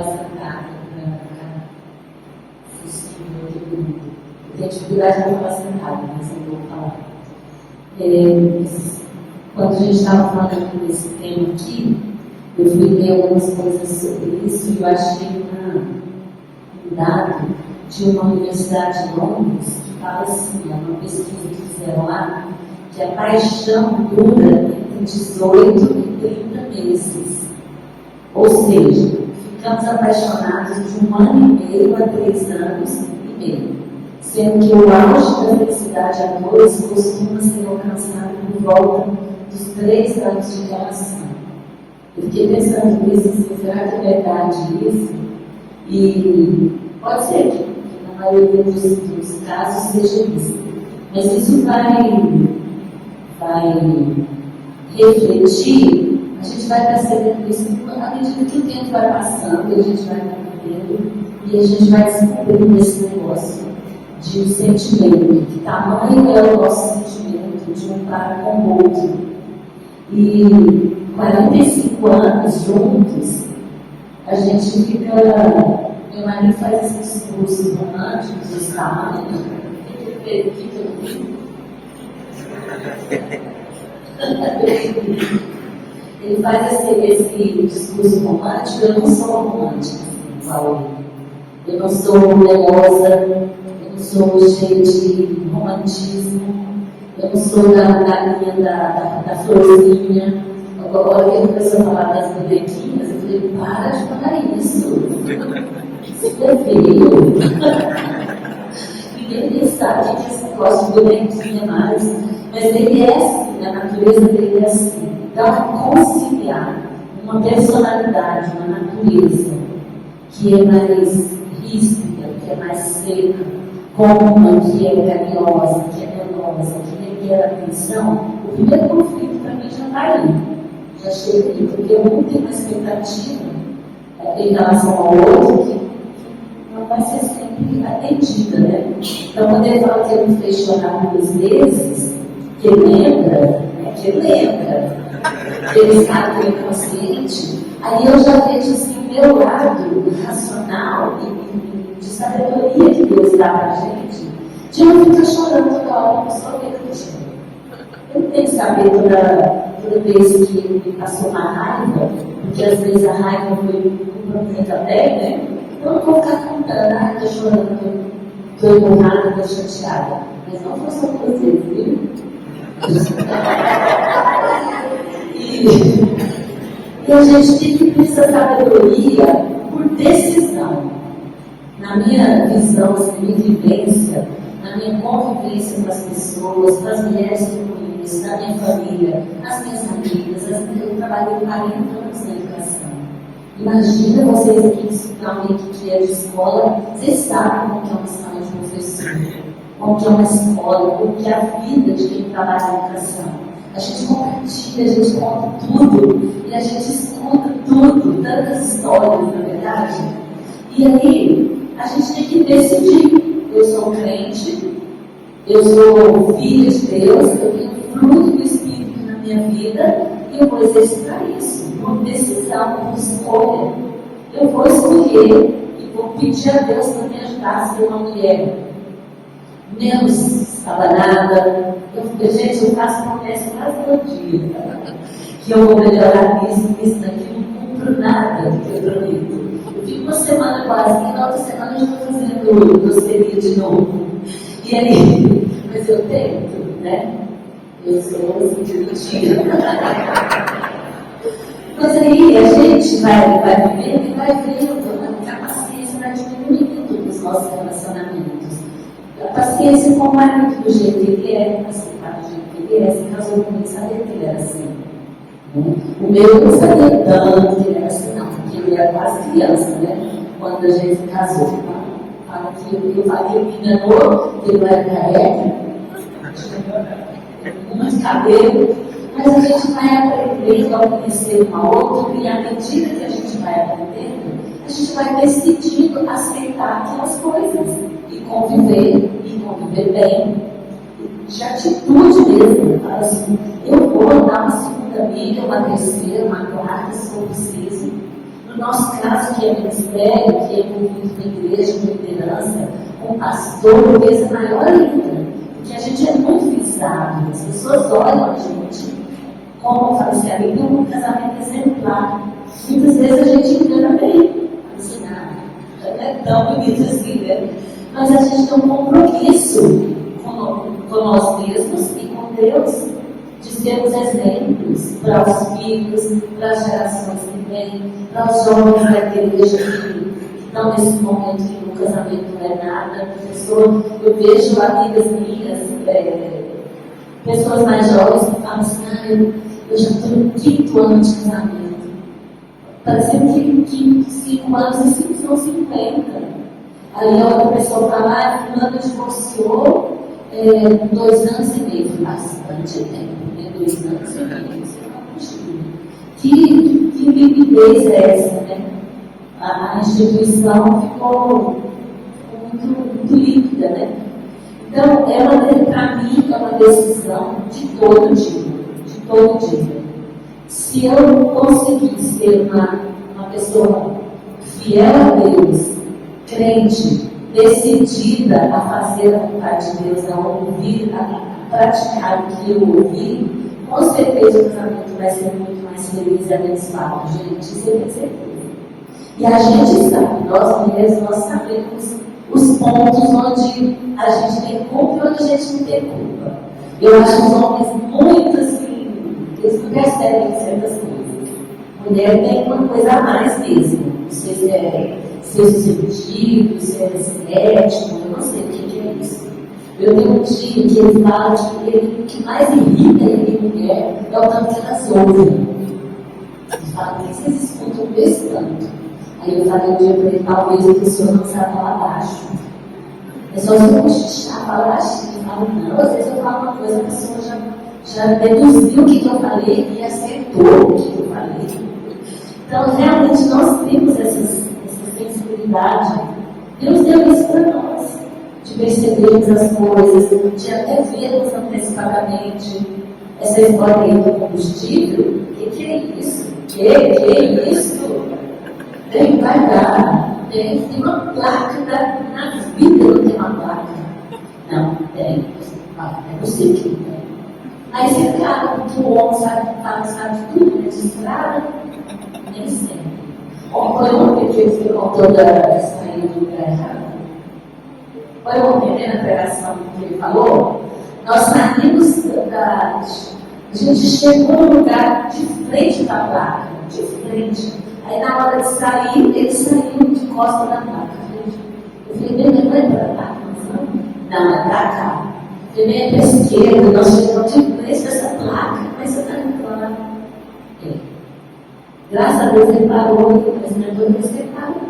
sentada para ficar dificuldade para falar sentada, mas eu vou falar. Quando a gente estava falando desse tema aqui, eu fui ler algumas coisas sobre isso e eu achei um dado de uma universidade de Londres que fala assim, é uma pesquisa que fizeram lá, que a paixão dura entre 18 e 30 meses. Ou seja, ficamos apaixonados de 1 ano e meio a 3 anos e meio. Sendo que o auge da felicidade a dois costuma ser alcançado por volta dos 3 anos de relação. Eu fiquei pensando nisso, assim, será que é verdade isso? E pode ser que na maioria dos casos seja isso. Mas isso vai refletir, a gente vai percebendo isso à medida que o tempo vai passando, a gente vai aprendendo e a gente vai descobrindo esse negócio de sentimento, que tamanho é o nosso sentimento de um para com o outro. E 45 anos juntos, a gente fica. Meu marido faz esses discursos românticos, os tamanhos. O que eu vi? Ele faz esse discurso romântico. Eu não sou romântica, Paulo. Eu não sou melosa, eu não sou cheia de romantismo, eu não sou da linha da florzinha. Agora que ele começou a falar das bonequinhas, eu falei, para de falar isso. Isso é feio. Ninguém sabe o que é esse negócio de bonequinha mais. Mas ele é assim, a natureza dele é assim. Então, conciliar uma personalidade, uma natureza que é mais ríspida, que é mais seca, com uma que é carinhosa, que é melosa, que requer atenção, o primeiro conflito para mim já está aí. Já chega aí, porque um tem uma expectativa em relação ao outro que não vai ser sempre atendida, né? Então, quando ele fala que ele me fez chorar 2 vezes, que ele lembra, ele sabe que é inconsciente, aí eu já vejo assim, o meu lado racional e de sabedoria que Deus dá para a gente, de não ficar chorando toda hora, a pessoa vê que eu choro. Eu não tenho que saber toda vez que ele me passou uma raiva, porque às vezes a raiva foi culpa minha também, né? Eu não vou ficar contando, estou chorando, estou empurrada, estou chateada. Mas não foi só você, viu? E a gente tem que ter essa sabedoria por decisão. Na minha visão, na minha vivência, na minha convivência com as pessoas, com as mulheres que eu conheço, na minha família, as minhas amigas, eu trabalhei 40 anos na educação. Imagina vocês aqui que estudam alguém que é de escola, vocês sabem como que é uma sala de professor, como que é uma escola, como que é a vida de quem trabalha na educação. A gente compartilha, a gente conta tudo, e a gente escuta tudo, tantas histórias, na verdade. E aí, a gente tem que decidir. Eu sou crente, eu sou filha de Deus, eu tenho fruto do Espírito na minha vida, e eu vou exercitar isso. Uma decisão, uma escolha. Eu vou escolher e vou pedir a Deus para me ajudar a ser uma mulher menos estabanada. Gente, eu faço promessa quase todo dia, que eu vou melhorar isso, daquilo, não cumpro nada do que eu prometo. Eu fico uma semana quase, e na outra semana eu estou fazendo doceria de novo. E aí, mas eu tento, né? Eu sou assim, mentira. Mas aí a gente vai vivendo e vai vendo que a paciência vai diminuindo nos nossos relacionamentos. A paciência com o marido do jeito que ele é, aceitar do jeito que ele é, se casou comigo, sabia que ele era assim. O meu não sabia tanto que ele era assim, não, porque ele era quase criança, né? Quando a gente se casou. Fala que eu falei que ele me enganou, que ele não era careca, muito cabelo, mas a gente vai aprendendo a conhecer um ao outro, e à medida que a gente vai aprendendo, a gente vai decidindo aceitar aquelas coisas e conviver bem, de atitude mesmo. Fala assim, eu vou dar uma segunda milha, uma terceira, uma quarta, se for preciso. No nosso caso, que é ministério, que é envolvido com a igreja, com liderança, com pastor, talvez é maior ainda, porque a gente é muito visado, as pessoas olham a gente como eu falei assim, a Bíblia é um casamento exemplar. Muitas vezes a gente engana bem, assim, não é tão bonito assim, né? Mas a gente tem um compromisso com nós mesmos e com Deus, de sermos exemplos para os filhos, para as gerações que vêm, para os jovens da igreja que estão nesse momento que o casamento não é nada. Eu vejo amigas minhas, pessoas mais jovens que falam assim, eu já estou no 5º ano de casamento. Parecendo que 5 anos e 5 são 50. Aí a outra pessoa fala, fulano divorciou 2 anos e meio. Bastante tempo, né? 2 anos e meio. Que liquidez é essa, né? A instituição ficou muito líquida, né? Então, para mim, é uma decisão de todo dia. De todo dia. Se eu conseguir ser uma pessoa fiel a Deus, crente, decidida a fazer a vontade de Deus, a ouvir, a praticar o que eu ouvi, com certeza o casamento vai ser muito mais feliz e abençoado, gente, isso eu tenho certeza. E a gente sabe, nós mulheres, nós sabemos os pontos onde a gente tem culpa e onde a gente não tem culpa. Eu acho os homens muito assim, eles não percebem certas coisas. Mulher tem uma coisa a mais mesmo. Ser susceptível, ser cético, eu não sei o que é isso. Eu tenho um tio que ele fala que o que mais irrita ele em mulher é o tanto que elas ouvem. Ele fala, por que vocês escutam desse tanto? Aí eu falei um dia para ele, talvez a pessoa não sabe falar baixo. É só se eu cochichar, falar baixinho. Eu falo, não, às vezes eu falo uma coisa, a pessoa já deduziu o que eu falei e acertou o que eu falei. Então, realmente, nós temos essa sensibilidade. Deus deu isso para nós, de percebermos as coisas, de até vermos antecipadamente. Essa história aí do combustível, o que é isso? Que é isso? Vai dar. Tem uma placa na vida, não tem uma placa. Não, tem. É possível que não tem. Aí você acaba, porque o homem sabe tudo, né? De estrada, nem sempre. Foi ontem que você contou da saída do lugar errado. Foi ontem, na pregação que ele falou. Nós saímos a gente chegou no lugar de frente da placa, de frente. Aí na hora de sair, ele saiu de costa da placa. Eu falei, não é para lá, não, é para cá. Eu falei, para a esquerda, nós chegamos de frente dessa placa, mas você está indo lá. Graças a Deus ele parou, mas não é todo mundo que parou.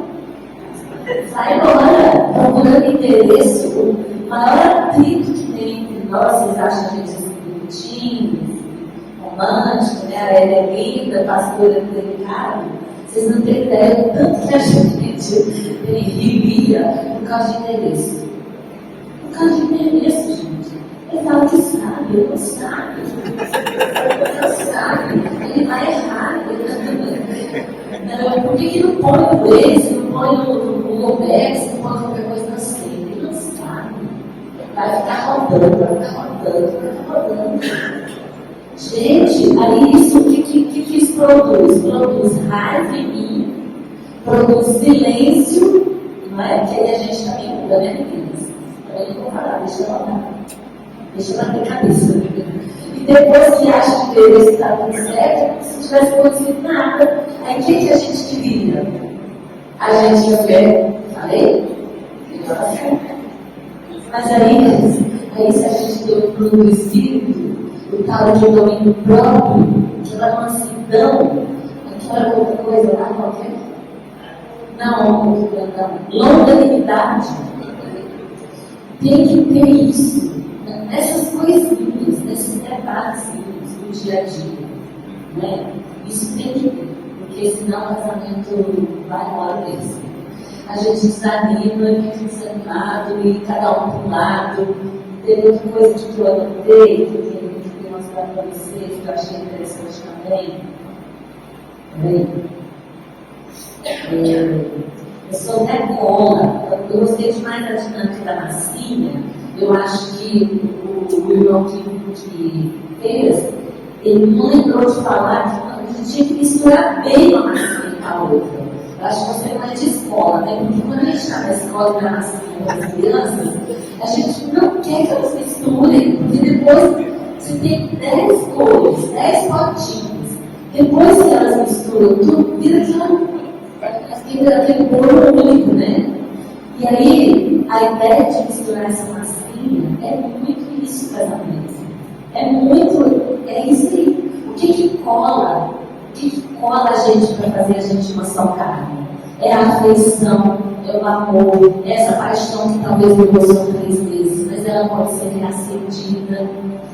Sai agora, procurando interesse, o maior atrito que tem entre nós, vocês acham que a gente é bonitinhos, romântico, né? A Ela é linda, pastora é delicado. Vocês não têm ideia do tanto que a gente ria por causa de interesse. Por causa de interesse, gente. Ele fala que sabe, ele não sabe. Ele não sabe, ele vai errar. Não, por que não põe no Waze, não põe no Gobex, não põe qualquer coisa assim? Ele não sabe. Vai ficar rodando. Gente, aí isso o que isso produz? Produz raiva em mim, produz silêncio, não é? Porque aí a gente também muda, né, meninas? Também não vou falar, deixa ela ter cabeça. E depois que acha que Deus está tudo certo, se tivesse produzido nada, aí o que a gente queria? A gente ia ver, falei? Mas aí se a gente deu pro Espírito, o tal de domínio próprio, aquela mansidão, aquela outra coisa lá qualquer. Não, longanimidade. Tem que ter isso. Nessas coisinhas, nesses detalhes do dia a dia. Né? Isso tem que ter, porque senão o casamento vai embora mesmo. A gente desanima, fica desanimado e cada um para um lado. Tem outra coisa que eu anotei, que eu queria mostrar para vocês, que eu achei interessante também. sobre a cola. Eu gostei demais da dinâmica da massinha. Eu acho que o irmão que fez, ele não lembrou de falar que a gente tinha que misturar bem uma massinha com a outra. Eu acho que você não é de escola, né? Porque quando a gente está na escola e na massinha com as crianças, a gente não quer que elas misturem, porque depois você tem 10 cores, 10 potinhos. Depois que elas misturam tudo, vira aquele bolo único, né? E aí, a ideia de misturar essa massinha é muito isso, casamento. É isso aí. O que cola? O que cola a gente para fazer a gente uma só carne? É a afeição, é o amor, é essa paixão que talvez não gostou 3 vezes, mas ela pode ser reacendida.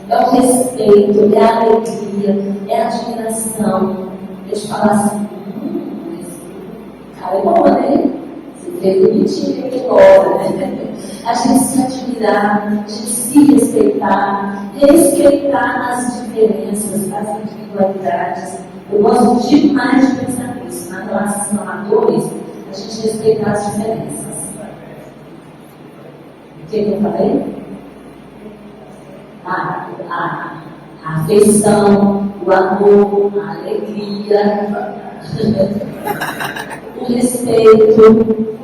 É o respeito, é a alegria, é a admiração. Eu te falar assim, esse cara é bom, né? Você vê bonitinho aqui agora, né? A gente se admirar, a gente se respeitar as diferenças, as individualidades. Eu gosto demais de pensar nisso. Na relação amadores, a gente respeitar as diferenças. O que eu falei? A afeição, o amor, a alegria, o respeito,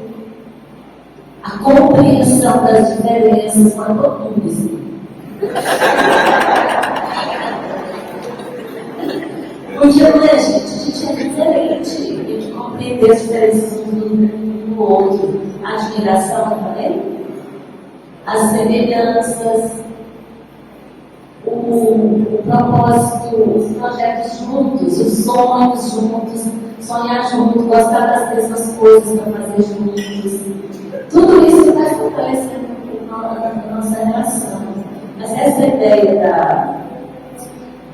a compreensão das diferenças com a produção. Porque, né, gente é diferente, tem que compreender as diferenças um do outro. A admiração, eu falei? As semelhanças, o propósito, os projetos juntos, os sonhos juntos, sonhar juntos, gostar das mesmas coisas para fazer juntos. Tudo isso vai fortalecendo a nossa relação. Mas essa ideia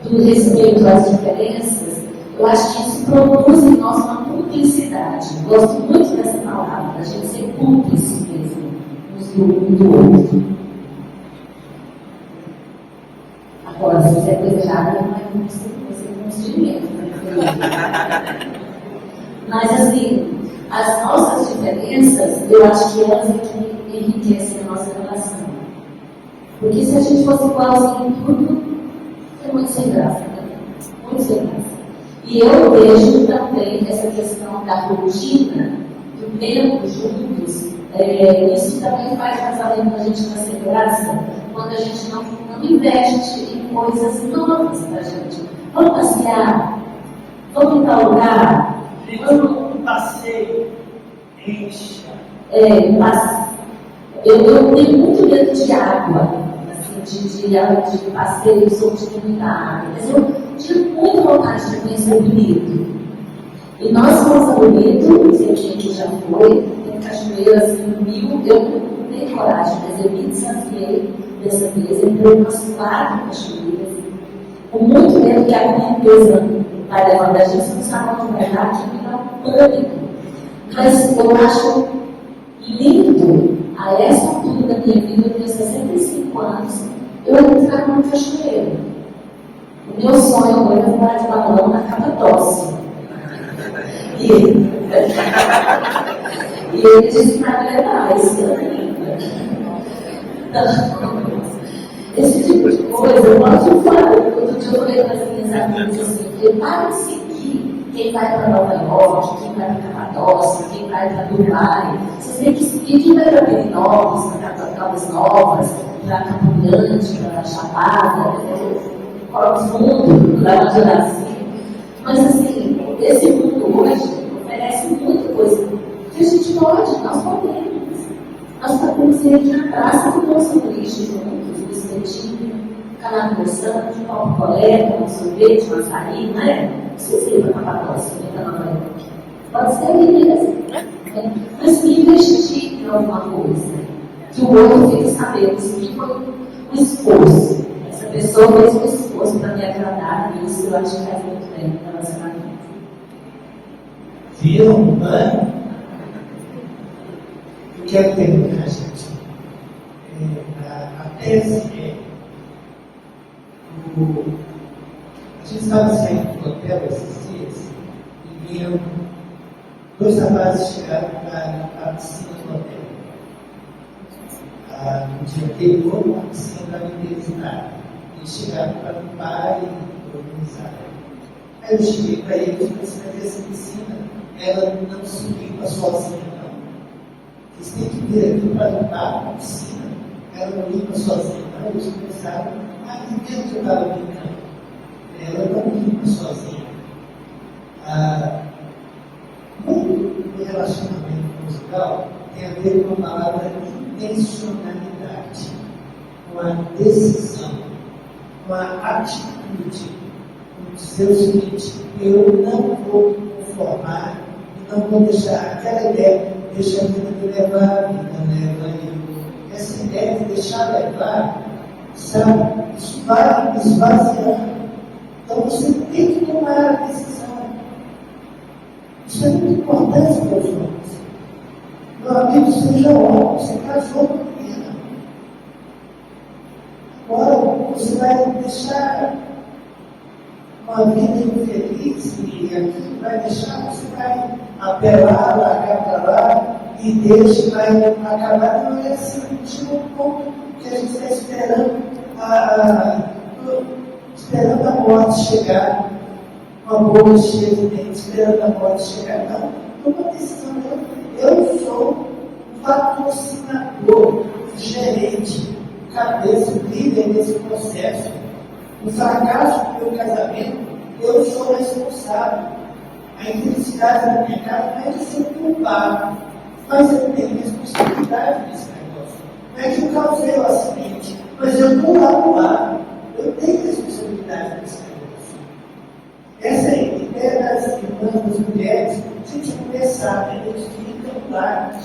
do respeito às diferenças, eu acho que isso produz em nós uma cumplicidade. Gosto muito dessa palavra, a gente ser cúmplice mesmo, um do outro. Agora, se fizer coisa errada, não é constrangimento. Mas, assim, as nossas diferenças, eu acho que elas é que enriquecem a nossa relação. Porque se a gente fosse igualzinho em tudo, é muito sem graça, né? Muito sem graça. E eu vejo também essa questão da rotina, do tempo juntos, isso também faz casamento a gente não sem graça, quando a gente não investe em coisas novas pra gente. Vamos passear, vamos em tal lugar, vamos um passeio, encha. Eu tenho muito medo de água, assim, de passeios ou de muita água, mas eu tinha muita vontade de conhecer o Bonito. E nós fomos a Bonito, não sei quem que já foi, tem cachoeiras assim, 1000, eu não tenho coragem, mas eu me desafiei dessa vez, entrei umas 4 cachoeiras, com muito medo que a correnteza vai levar da gente, não sabe onde vai dar, que me dá um pânico. Mas eu acho lindo, a essa altura da minha vida, eu tenho 65 anos, eu entrar numa cachoeira. O meu sonho agora é voar de balão na Capadócia. E ele disse para me levar esse ano. Esse tipo de coisa, eu posso falar. Outro dia eu falei para as minhas amigas assim, para de seguir quem vai para Nova York, quem vai para Capadócia, quem vai para Dubai. Vocês têm que seguir quem vai para Perinópolis, para Caldas Novas, para Campo Grande, para Chapada, para o fundo, para o Juraci. Mas assim, esse mundo hoje oferece muita coisa que a gente pode, nós podemos. Nós podemos ir aqui na praça com o nosso lixo juntos, um espetinho, canal conversando, um copo coleta, um sorvete, um açaí, não é? Não precisa ir para Capadócia, para Nova York. Pode ser ali mesmo. Mas investir em alguma coisa, que o outro fique sabendo, isso foi um esforço. Essa pessoa fez um esforço para me agradar, e isso eu acho que faz muito bem no relacionamento. Viram, né? Eu quero terminar, gente. A tese é: a gente estava saindo do hotel esses dias e viram Dois rapazes chegaram para a piscina do hotel. No dia anterior, a piscina estava interditado. Eles chegaram para limpar e organizar. Aí eu cheguei para eles e falei assim, mas essa piscina, ela não se limpa sozinha, não. Eles têm que vir aqui para limpar a piscina. Ela não limpa sozinha, não. Eles começaram a entender que eu estava brincando. Ela não limpa sozinha. Muito do relacionamento musical tem a ver com a palavra intencionalidade, com a decisão, com a atitude, com dizer o seguinte: eu não vou me conformar e não vou deixar aquela ideia, deixa a vida me levar, a vida leva eu. Essa ideia de deixar levar, sabe, isso vai esvaziar. Então você tem que tomar a decisão. Isso é muito importante para os homens. Meu amigo, seja homem, você casou com a menina. Agora você vai deixar uma vida infeliz e aquilo vai deixar, você vai apelar, largar para lá e deixa, vai acabar. Não é assim, chega um ponto que a gente está esperando a morte chegar, uma boca cheia de dentes, esperando a morte chegar. Não, toma decisão. Eu sou o patrocinador, o gerente, o cabeça, o líder nesse processo. O fracasso do meu casamento, eu sou responsável. A infelicidade da minha casa não é de ser culpado, mas eu tenho responsabilidade nesse negócio. Não é que eu causei o acidente, mas eu estou lá no lado. Eu tenho responsabilidade nesse negócio. Essa é a ideia das irmãs, das mulheres, a gente começar a identificar do lado.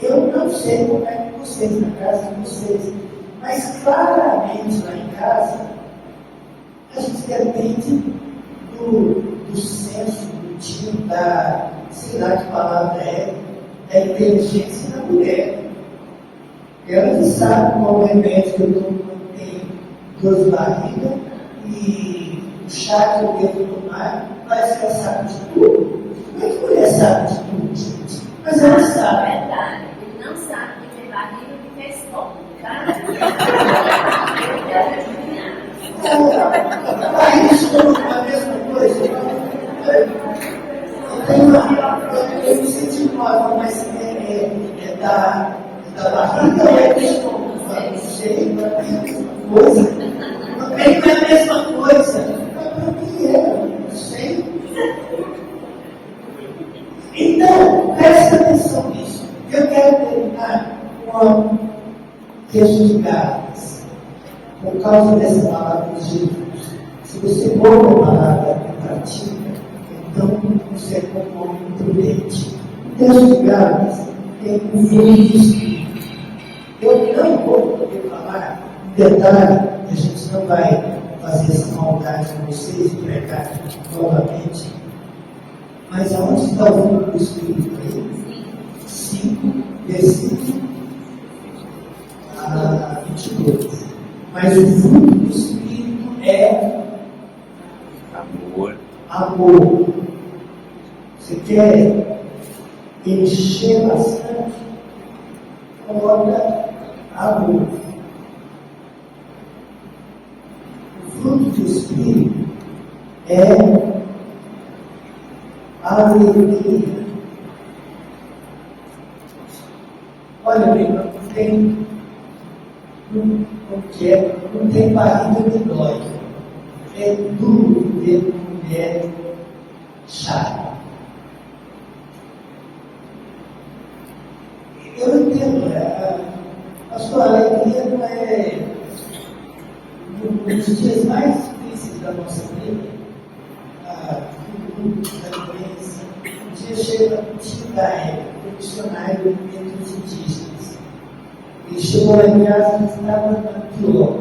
Eu não sei como é que vocês, na casa de vocês, mas claramente lá em casa, a gente depende do senso, do tino, sei lá que palavra é, da inteligência da mulher. Ela que sabe qual remédio que eu tomo quando tenho dor de barriga e o chá que eu devo tomar, parece que ela sabe de tudo. Como é que mulher sabe de tudo, gente? Mas ela sabe. É verdade, ele não sabe o que tem barriga e o que tem estômago, tá? Eu quero adivinhar. Barriga e estômago é a mesma coisa. Eu me senti mal, mas é da barriga ou é do estômago? Não sei, não é a mesma coisa. Também não é a mesma coisa. Mas para mim não sei. Então, presta atenção nisso. Eu quero terminar com um texto de Gálatas. Por causa dessa palavra de Jesus. Se você pôr a palavra em prática, então você é como um homem prudente. O texto de Gálatas tem um fluido espírito. Eu não vou poder falar em detalhe, a gente não vai fazer essa maldade com vocês e pregar novamente. Mas aonde está o fruto do Espírito aí? 5, versículo 22. Mas o fruto do Espírito é amor. Você quer encher bastante? Coloca amor. O fruto do Espírito é alegria. Olha bem, não tem barriga que dói. É duro ver mulher chata. Eu entendo, pastor, a alegria não é nos dias mais difíceis da nossa vida, da doença. Um dia chega um tio da época, um missionário entre os indígenas. Ele chegou lá em casa e estava pior.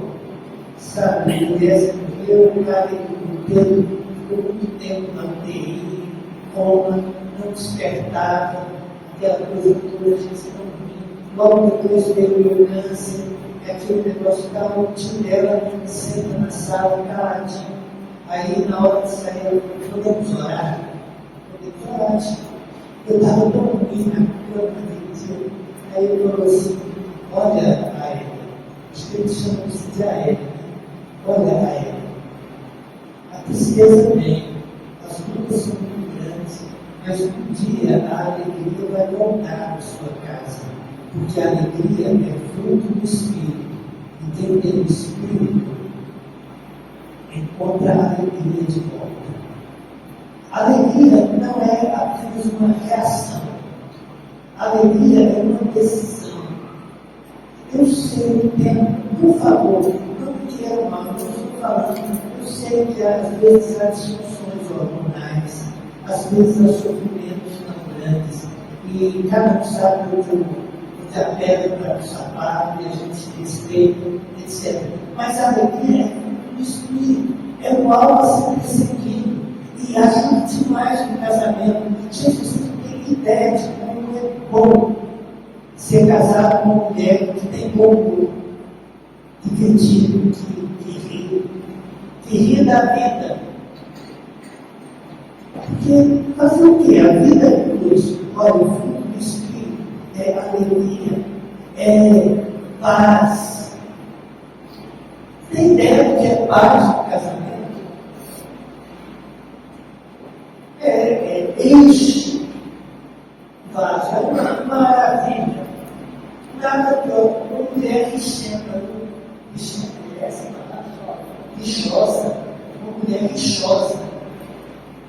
Sabe, a mulher morreu, o cara o dedo ficou muito tempo na UTI, coma, não despertava, aquela coisa toda, a gente não via. Logo depois veio o câncer, aquele negócio da o tio dela senta na sala, caladinho. Aí, na hora de sair, eu falei, podemos orar? Tio. Eu estava tão ruim na cama, aí ele falou assim, olha, Aélia, o Espírito Santo disse a Aélia, olha, Aélia, a tristeza vem, as lutas são muito grandes, mas um dia a alegria vai voltar à sua casa, porque a alegria é fruto do Espírito, e quem tem o Espírito encontra a alegria de volta. A alegria não é apenas uma reação, a alegria é uma decisão. Eu sei, eu entendo, por favor, não me quero mal, não estou falando, eu sei que às vezes há disfunções hormonais, às vezes há sofrimentos tão grandes, e cada um sabe onde apela para o sapato, e a gente se respeita, etc. Mas a alegria é fruto do Espírito, é o alvo a ser perseguido, e ajuda demais no casamento. Gente, vocês não têm ideia de como é bom ser casado com uma mulher que tem bom humor, divertido, que ri da vida. Porque fazer o quê? A vida é isso. Olha, o fruto do Espírito é alegria, é paz. Tem ideia do que é paz no casamento? Enche vaso, é uma maravilha. Nada pior, uma mulher que senta, rixosa, uma mulher rixosa,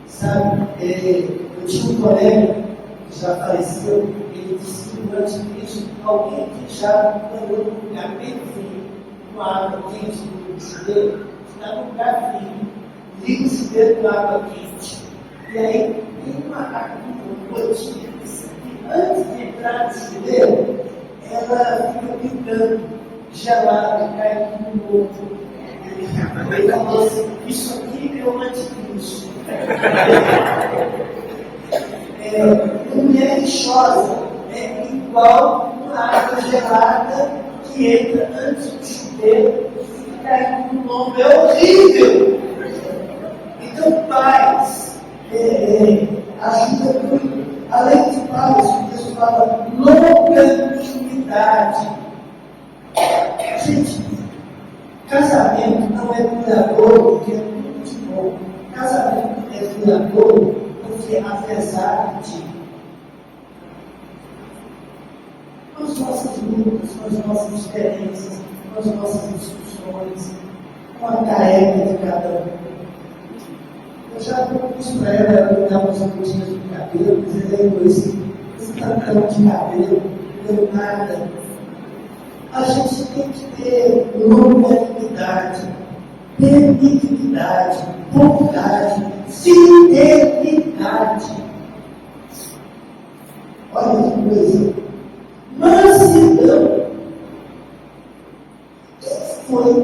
sabe? Eu tinha um colega que já faleceu, ele disse que durante Cristo, alguém que já morou num lugar bem frio, com água quente no chuveiro, está num lugar frio, liga o chuveiro com água quente, e aí tem uma gotinha que antes de entrar no chuveiro, ela fica picando, gelada, cai no outro. Ele falou assim, isso aqui é o anticristo. Mulher rixosa é igual uma água gelada que entra antes do chuveiro e cai no lombo. É horrível. Então, paz ajuda muito. Além de paz, o texto fala longanimidade. Gente, casamento não é duradouro porque é tudo de bom. Casamento é duradouro porque, apesar de com as nossas lutas, com as nossas diferenças, com as nossas discussões, com a careca de cada um. Eu já propus para ela dar umas pontinhas no cabelo, mas ela é esse tantão de cabelo, não deu nada. A gente tem que ter longanimidade, benignidade, bondade, fidelidade. Olha que coisa. Mansidão. Foi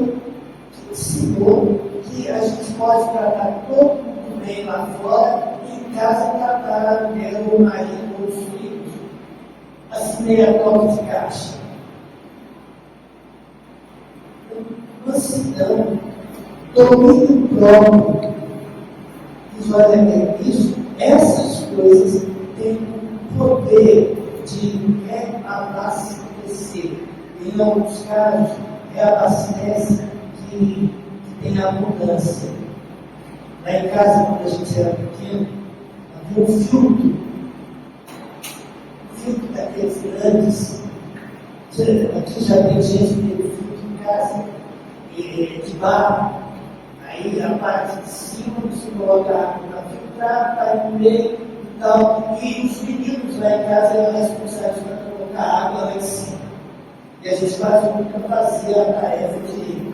que ensinou que a gente pode tratar todo mundo bem lá fora e em casa tratar a mulher, o marido, ou os filhos, assim meio a toque de caixa. Mansidão, domínio próprio. Diz, olha, isso, essas coisas têm o poder de reabastecer. Em alguns casos, reabastece que tem abundância. Lá em casa, quando a gente era pequeno, havia um filtro daqueles grandes. Aqui já tem gente que tem filtro em casa, de barro. Aí a parte de cima você coloca água para filtrar, vai no meio e tal. E os meninos lá em casa eram responsáveis para colocar água lá em cima. E a gente quase nunca fazia a tarefa de.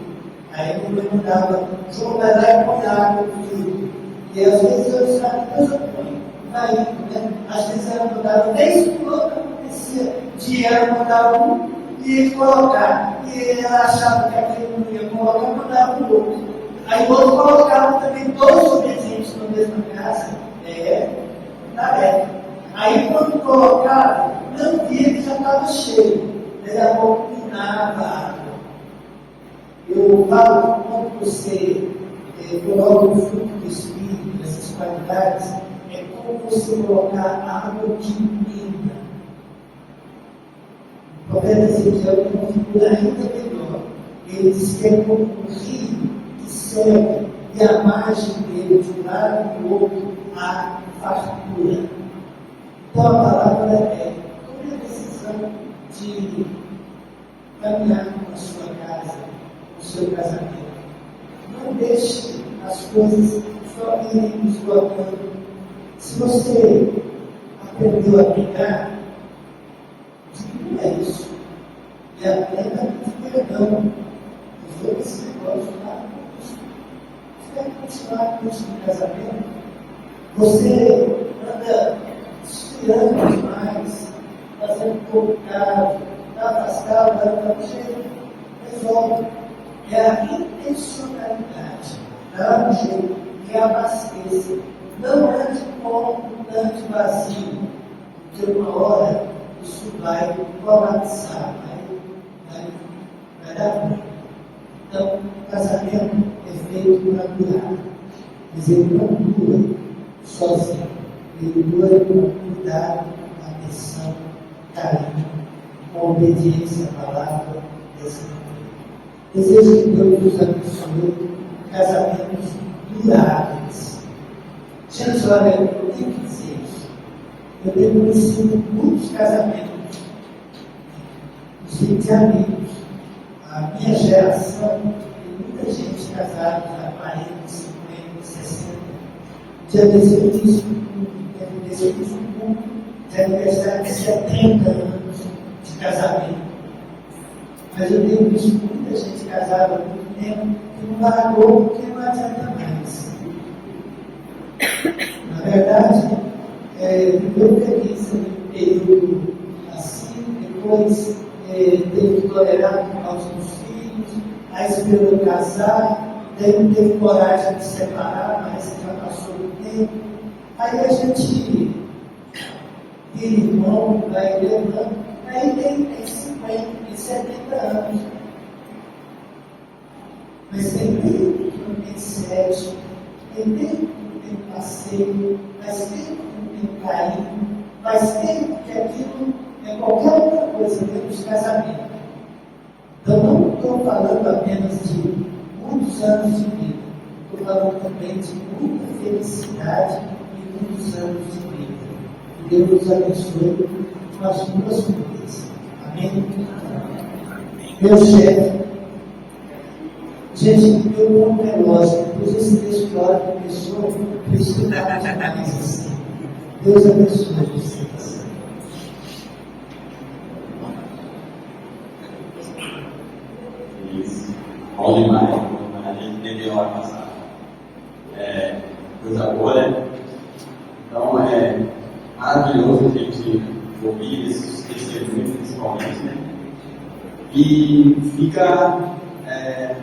Aí a mamãe mandava, João vai lá e põe água no filtro. E às vezes eu disse, Deus eu ponho, vai indo, né? Às vezes ela mandava 10 quilômetros, acontecia de ela mandar um e ele colocar. E ela achava que aquele não ia colocar, mandava o outro. Aí o outro colocava também 2 obedientes na mesma casa. Tarefa. Aí quando colocava, não via que já estava cheio. Daí a pouco pinava a água. Eu falo que quando você coloca o fruto do Espírito, essas qualidades, é como como você colocar água que ilumina. O profeta Ezequiel tem uma figura ainda melhor. Ele diz que é como um rio que segue e a margem dele, de um lado e do outro, há fartura. Então a palavra é: tome a decisão de caminhar com a sua casa, com o seu casamento. Não deixe as coisas só irem esgotando. Se você aprendeu a brigar, não é isso. E aprenda a pedir perdão. Resolva esse negócio lá. Você vai continuar com isso no casamento? Você anda esfriando demais, fazendo pouco caso, está afastado, está cheio. Resolve. É a intencionalidade. Dá um jeito e abasteça. Não ande com um tanque vazio, porque uma hora isso vai colapsar, vai dar ruim. Então, o casamento é feito para durar, mas ele não dura sozinho. Ele dura com cuidado, atenção, carinho, com obediência à palavra desse Deus. Desejo que Deus nos abençoe casamentos duráveis. Gente, olha, eu tenho que dizer isso. Eu tenho conhecido muitos casamentos, gente amigos. A minha geração tem muita gente casada há 40, 50, 60. Já desejamos um culto de aniversário de 70 anos de casamento. Mas eu tenho visto muita gente casada há muito tempo que não largou porque não adianta mais. Na verdade, viveu feliz no período assim, depois teve que tolerar por causa dos filhos, aí esperou casar, daí não teve coragem de separar, mas já passou do tempo. Aí a gente vira irmão, vai levando, aí tem 50, tem 70 anos. Mas tem tempo que não tem sexo, tem tempo que não tem passeio, faz tempo que não tem carinho, faz tempo que aquilo é qualquer outra coisa menos casamento. Então não estou falando apenas de muitos anos de vida, estou falando também de muita felicidade e muitos anos de vida. Que Deus nos abençoe com as duas coisas. Amém? Meu chefe, gente, eu como relógio, depois esse texto que a hora começou, eu estudava demais assim. Deus abençoe vocês. Isso. Bom demais. A gente entendeu a hora passada. Coisa boa, né? Então é maravilhoso a gente ouvir esses testemunhos, principalmente, né? E fica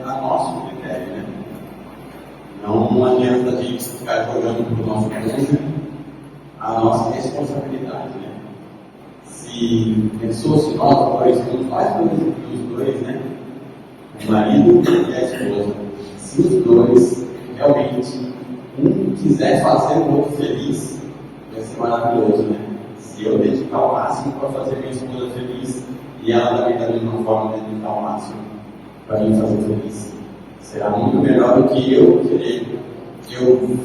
a nosso critério, né? Não adianta a gente ficar jogando para o nosso cônjuge a nossa responsabilidade, né? Se pensou, se nós dois, quando faz coisa dos dois, né? O marido e a esposa, se os dois realmente um quiser fazer o outro feliz, vai ser maravilhoso, né? Se eu dedicar o máximo para fazer minha esposa feliz e ela também da mesma forma dedicar o máximo para me fazer feliz, será muito melhor do que eu querer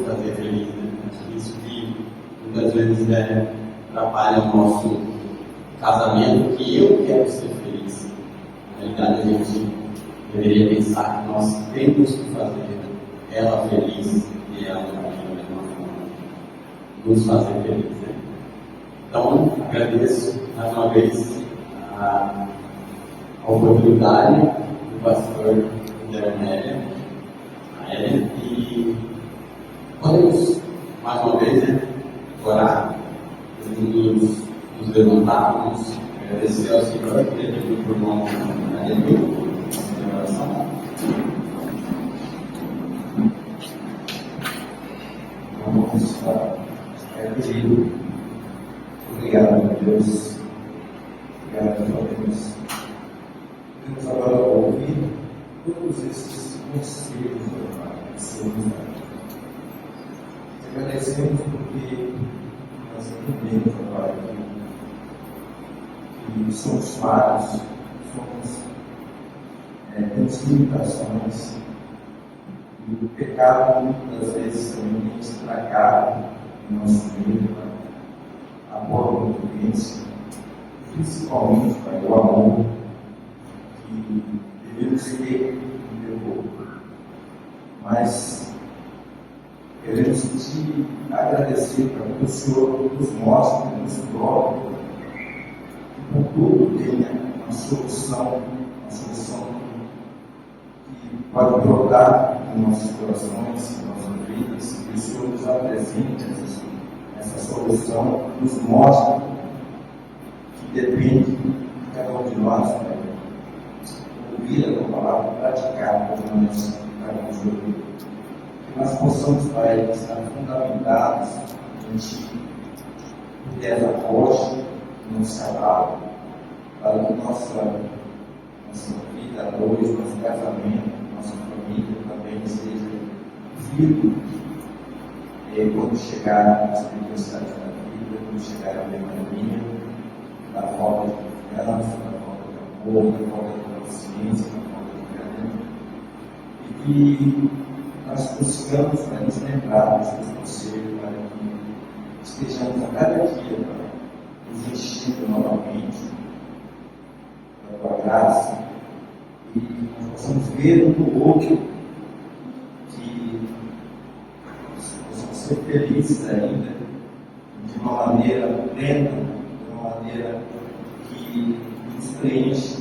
fazer feliz, né? Isso que muitas vezes atrapalha o nosso casamento, que eu quero ser feliz. Na realidade, a gente deveria pensar que nós temos que fazer ela feliz e ela também da mesma forma nos fazer feliz, né? Então, agradeço mais uma vez a oportunidade do pastor Dermélia, a Ellen, e podemos mais uma vez, né, orar, nos levantarmos, agradecer ao Senhor que ele pediu por irmão Aleluia, em oração. Vamos pedir. Obrigado, Deus. Obrigado, Deus. Vamos agora ouvir todos esses conselhos que você nos dá. Agradecemos porque nós entendemos agora que somos falhos, temos limitações, e o pecado muitas vezes também tem estragado o nosso meio, a boa convivência, principalmente para o amor que devemos ter no meu corpo. Mas queremos te agradecer para que o Senhor nos mostre, nos prove, que por tudo tenha uma solução que pode brotar em nossos corações, em nossas vidas, e o Senhor nos apresente essa solução, nos mostre que depende de cada um de nós, Pai, ouvir a tua palavra, praticar como nós acabamos de ouvir. Que nós possamos, Pai, estar fundamentados em Ti, porque és a rocha que nos abala, para que nossa vida, dois, nosso casamento, nossa família também seja firme quando chegar as tempestades da vida, quando chegar a pandemia, da falta de confiança, da falta de amor, da falta de consciência, da falta de carinho, e que nós consigamos nos lembrar dos teus conselhos, para que estejamos a cada dia nos enchendo novamente da tua graça, e nós possamos ver um do outro, que possamos ser felizes ainda, de uma maneira plena, de uma maneira que nos preenche.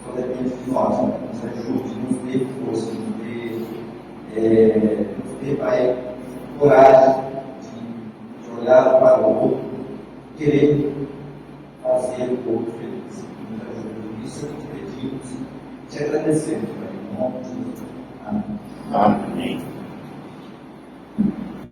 Só depende de nós, né? Nos ajude, nos dê força, nos dê, Pai, coragem de olhar para o outro, querer fazer o outro feliz. Nos ajude nisso, eu te pedimos, te agradecemos, Pai, em nome de Jesus. Amém. Amém.